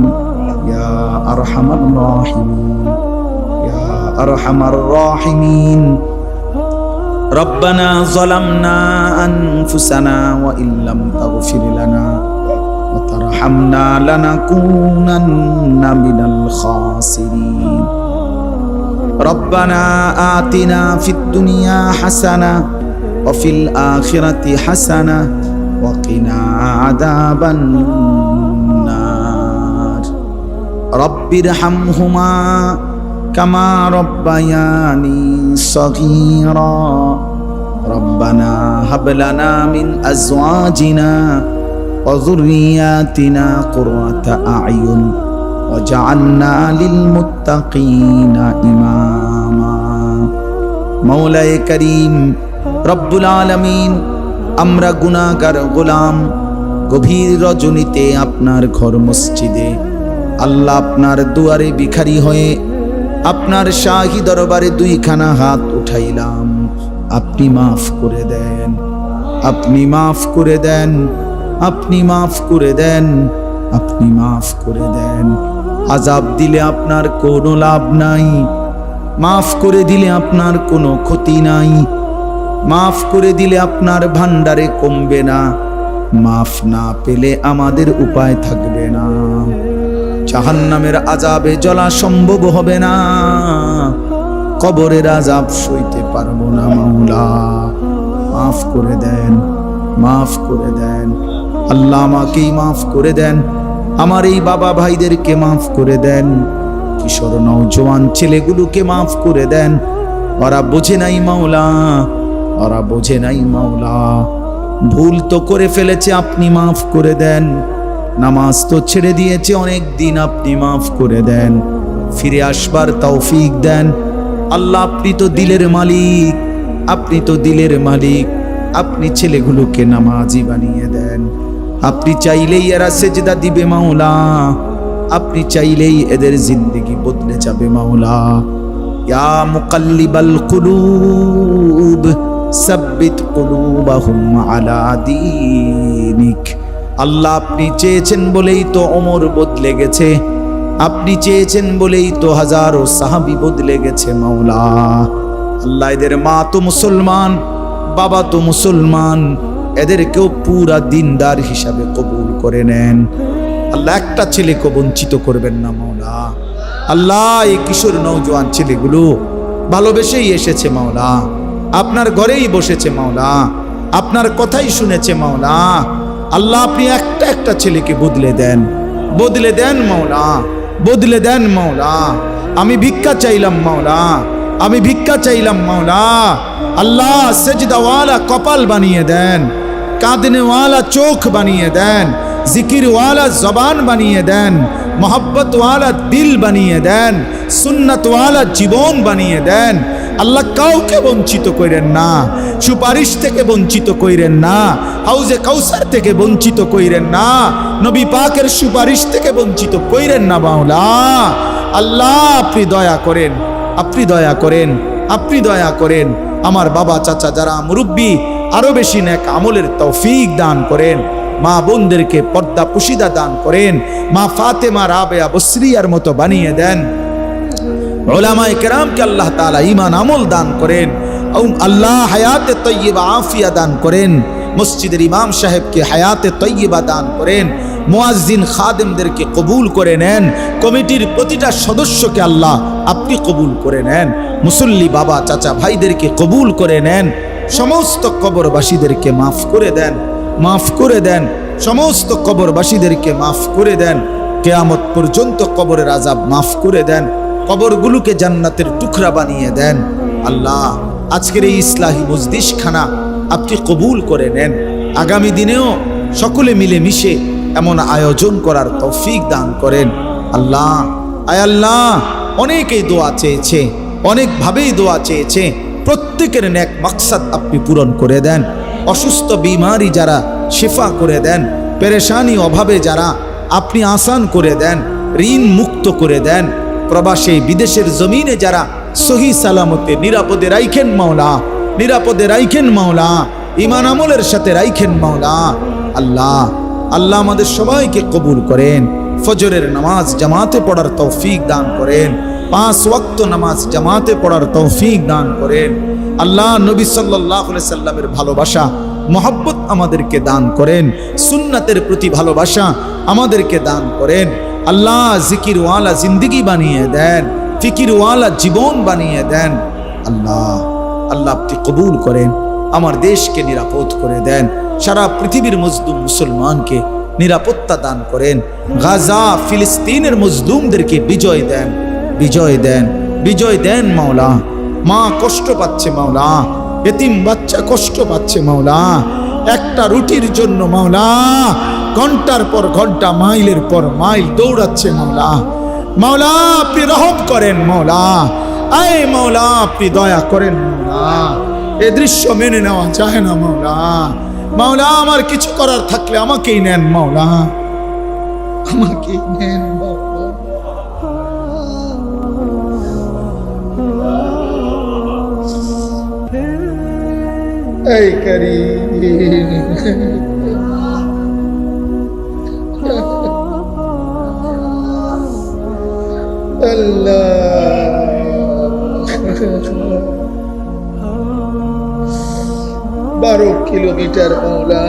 ইয়া আরহামার রাহিমিন, ইয়া আরহামার রাহিমিন। ربنا ظلمنا أنفسنا وإن لم تغفر لنا وترحمنا لنكونن من الخاسرين ربنا آتنا في الدنيا حسنة ওয়াফিল আখিরাতি হাসানাহ ওয়া কিনা আযাবান নার। রব্বিরহামহুমা কামা রব্বায়ানি সগীরা। রব্বানা হাব লানা মিন আজওয়াজিনা ওয়া যুররিয়াতিনা কুররাতা আ'য়ুন ওয়াজআলনা লিল মুত্তাকিনা ইমামা। মাওলায়ে করিম রব্বুল আলামিন, আমরা গুনাহগার গোলাম, গভীর রজনীতে আপনার ঘর মসজিদে আল্লাহ আপনার দুয়ারে ভিখারি হয়ে আপনার শাহী দরবারে দুইখানা হাত উঠাইলাম। আপনি মাফ করে দেন, আপনি মাফ করে দেন, আপনি মাফ করে দেন, আপনি মাফ করে দেন। আযাব দিলে আপনার কোনো লাভ নাই, মাফ করে দিলে আপনার কোনো ক্ষতি নাই, মাফ করে দিলে আপনার ভান্ডারে কমবে না, মাফ না পেলে আমাদের উপায় থাকবে না। জাহান্নামের আযাবে জ্বলা সম্ভব হবে না, কবরের আযাব সইতে পারবো না। মাওলা মাফ করে দেন, মাফ করে দেন। আল্লাহ আমাকেই মাফ করে দেন, আমার এই বাবা ভাইদেরকে মাফ করে দেন, কিশোর নওজোয়ান ছেলেগুলোকে মাফ করে দেন। ওরা বোঝে নাই মাওলা, ওরা বোঝে নাই মাওলা। ভুল তো করে ফেলেছে, আপনি মাফ করে দেন। নামাজ তো ছেড়ে দিয়েছে অনেক দিন, আপনি মাফ করে দেন। ফিরে আসবার তৌফিক দেন। আল্লাহ আপনি তো দিলের মালিক, আপনি তো দিলের মালিক। আপনি ছেলেগুলোকে নামাজি বানিয়ে দেন। আপনি চাইলেই এরা সেজদা দিবে মাওলা, আপনি চাইলেই এদের জিন্দেগি বদলে যাবে মাওলা। ইয়া মুকাল্লিবাল কুলুব সাব্বিত কুলুবাহুম আলা দীনিক। আল্লাহ আপনি চেয়েছেন বলেই তো ওমর বদলে গেছে, আপনি চেয়েছেন বলেই তো হাজারো সাহাবী বদলে গেছে মাওলা। আল্লাহ এদের মা তো মুসলমান, বাবা তো মুসলমান, এদেরকেও পুরা দিনদার হিসাবে কবুল করে নেন। আল্লাহ একটা ছেলেকে বঞ্চিত করবেন না মাওলা। আল্লাহ এই কিশোর নওজোয়ান ছেলেগুলো ভালোবেসেই এসেছে মাওলা, আপনার ঘরেই বসেছে মাওলা, আপনার কথাই শুনেছে মাওলা। আল্লাহ আপনি একটা একটা ছেলেকে বদলে দেন, বদলে দেন মাওলা, বদলে দেন মাওলা। আমি ভিক্ষা চাইলাম মাওলা, আমি ভিক্ষা চাইলাম মাওলা। আল্লাহ সেজদাওয়ালা কপাল বানিয়ে দেন, কাঁদনেওয়ালা চোখ বানিয়ে দেন, জিকিরওয়ালা জবান বানিয়ে দেন, মোহাব্বতওয়ালা দিল বানিয়ে দেন, সুন্নতওয়ালা জীবন বানিয়ে দেন। আল্লাহ কাউকে বঞ্চিত করেন না, সুপারিশ থেকে বঞ্চিত কইরেন না, হাউজে কাউসার থেকে বঞ্চিত কইরেন না, নবী পাকের সুপারিশ থেকে বঞ্চিত কইরেন না মাওলা। আল্লাহ আপনি দয়া করেন, আপনি দয়া করেন, আপনি দয়া করেন। আমার বাবা চাচা যারা মুরব্বী, আরো বেশি নেক আমলের তৌফিক দান করেন। মা বোনদেরকে পর্দা পুশিদা দান করেন। মা ফাতেমা রাবেয়া বসরিয়ার মতো বানিয়ে দেন। উলামায়ে কেরামকে আল্লাহ তাআলা ঈমান আমল দান করেন। আল্লাহ হায়াতে তয়্যিবা আফিয়া দান করেন। মসজিদের ইমাম সাহেবকে হায়াতে তয়্যিবা দান করেন। মুয়াজ্জিন খাদেমদেরকে কবুল করে নেন। কমিটির প্রতিটা সদস্যকে আল্লাহ আপনি কবুল করে নেন। মুসল্লি বাবা চাচা ভাইদেরকে কবুল করে নেন। সমস্ত কবরবাসীদেরকে মাফ করে দেন, মাফ করে দেন। সমস্ত কবরবাসীদেরকে মাফ করে দেন। কিয়ামত পর্যন্ত কবরের আযাব মাফ করে দেন। কবরগুলোকে জান্নাতের টুকরা বানিয়ে দেন। আল্লাহ আজকের এই ইসলাহি মজলিসখানা আপনি কবুল করে নেন। আগামী দিনেও সকলে মিলে মিশে এমন আয়োজন করার তৌফিক দান করেন। আল্লাহ আয় আল্লাহ, অনেকেই দোয়া চেয়েছে, অনেকভাবেই দোয়া চেয়েছে। প্রত্যেকের নেক মাকসাদ আপনি পূরণ করে দেন। অসুস্থ বিমারি যারা শিফা করে দেন, পেরেশানি অভাবে যারা আপনি আসান করে দেন, ঋণ মুক্ত করে দেন। প্রবাসে বিদেশের জমিনে যারা সহি সালামতে নিরাপদে রাইখেন মাওলা, নিরাপদে রাইখেন মাওলা, ঈমান আমলের সাথে রাইখেন মাওলা। আল্লাহ আল্লাহ আমাদের সবাইকে কবুল করেন। ফজরের নামাজ জামাতে পড়ার তৌফিক দান করেন। 5 ওয়াক্ত নামাজ জামাতে পড়ার তৌফিক দান করেন। আল্লাহ নবী সাল্লাল্লাহু আলাইহি সাল্লামের ভালোবাসা মহব্বত আমাদেরকে দান করেন। সুন্নাতের প্রতি ভালোবাসা আমাদেরকে দান করেন। আল্লাহ জিকিরওয়ালা জিন্দেগি বানিয়ে দেন, ফিকিরওয়ালা জীবন বানিয়ে দেন। আল্লাহ আল্লাহ আপনি কবুল করেন। আমার দেশকে নিরাপদ করে দেন, সারা পৃথিবীর মজলুম মুসলমানকে নিরাপত্তা দান করেন, গাজা ফিলিস্তিনের মজলুমদেরকে বিজয় দেন, বিজয় দেন, বিজয় দেন মাওলা। মা কষ্ট পাচ্ছে মাওলা, এতিম বাচ্চা কষ্ট পাচ্ছে মাওলা, একটা রুটির জন্য মাওলা ঘন্টার পর ঘন্টা মাইলের পর মাইল দৌড়াচ্ছে মাওলা। মাওলা আপনি রহম করেন মাওলা, আয় মাওলা আপনি দয়া করেন মাওলা। এ দৃশ্য মেনে নেওয়া যায় না মাওলা। মাওলা আমার কিছু করার থাকলে আমাকেই নেন মাওলা, আমাকেই নেন মাওলা। এই কারীম আল্লাহ 12 কিলোমিটার মাওলা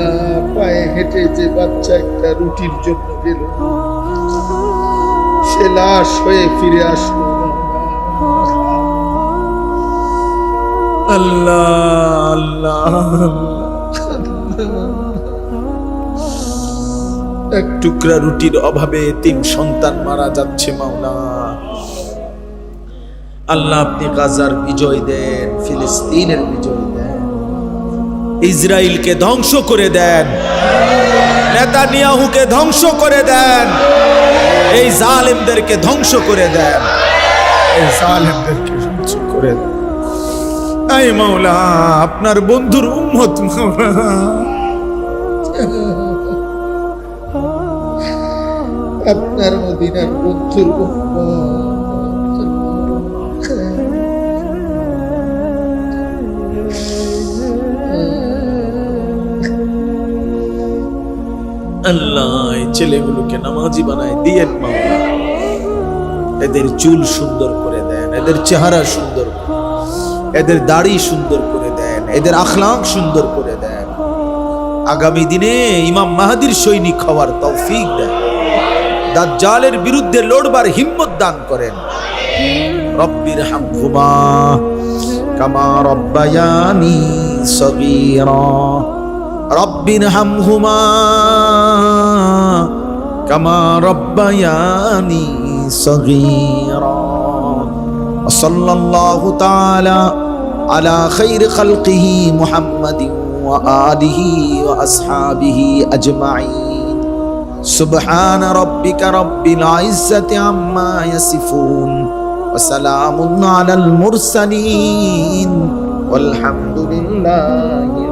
পায়ে হেঁটে যে বাচ্চা একটা রুটির জন্য গেল, সে লাশ হয়ে ফিরে আসলো আল্লাহ আল্লাহ। এক টুকরা রুটির অভাবে 3 সন্তান মারা যাচ্ছে মাওলা। আল্লাহ আপনি গাজার বিজয় দেন, ফিলিস্তিনের বিজয় দেন, ইসরায়েলকে ধ্বংস করে দেন, নেতানিয়াহুকে ধ্বংস করে দেন, এই জালেমদেরকে ধ্বংস করে দেন, এই জালেমদেরকে ধ্বংস করে দেন। আয় মাওলা আপনার বন্ধুর উম্মত মাওলা, আপনার মদিনার বন্ধুর উম্মত আল্লাহ এই ছেলেগুলোকে নামাজি বানায় দিয়েন মাওলা। এদের চুল সুন্দর করে দেন, এদের চেহারা সুন্দর, এদের দাড়ি সুন্দর করে দেন, এদের আখলাক সুন্দর করে দেন। আগামী দিনে ইমাম মাহাদির সৈনিক হওয়ার তৌফিক দেন, দাজ্জালের বিরুদ্ধে লড়বার হিম্মত দান করেন। রব্বির হামহুমা কামা রব্বায়ানি সগীরা, রব্বির হামহুমা কামা রব্বায়ানি সগীরা। সাল্লাল্লাহু তাআলা আলা খাইর খালকিহি মুহাম্মাদিন ওয়া আলিহি ওয়া আসহাবিহি আজমাইন। সুবহানা রাব্বিকা রাব্বিল ইজ্জাতি আম্মা ইয়াসিফুন ওয়া সালামুন আলাল মুরসালিন ওয়ালহামদুলিল্লাহি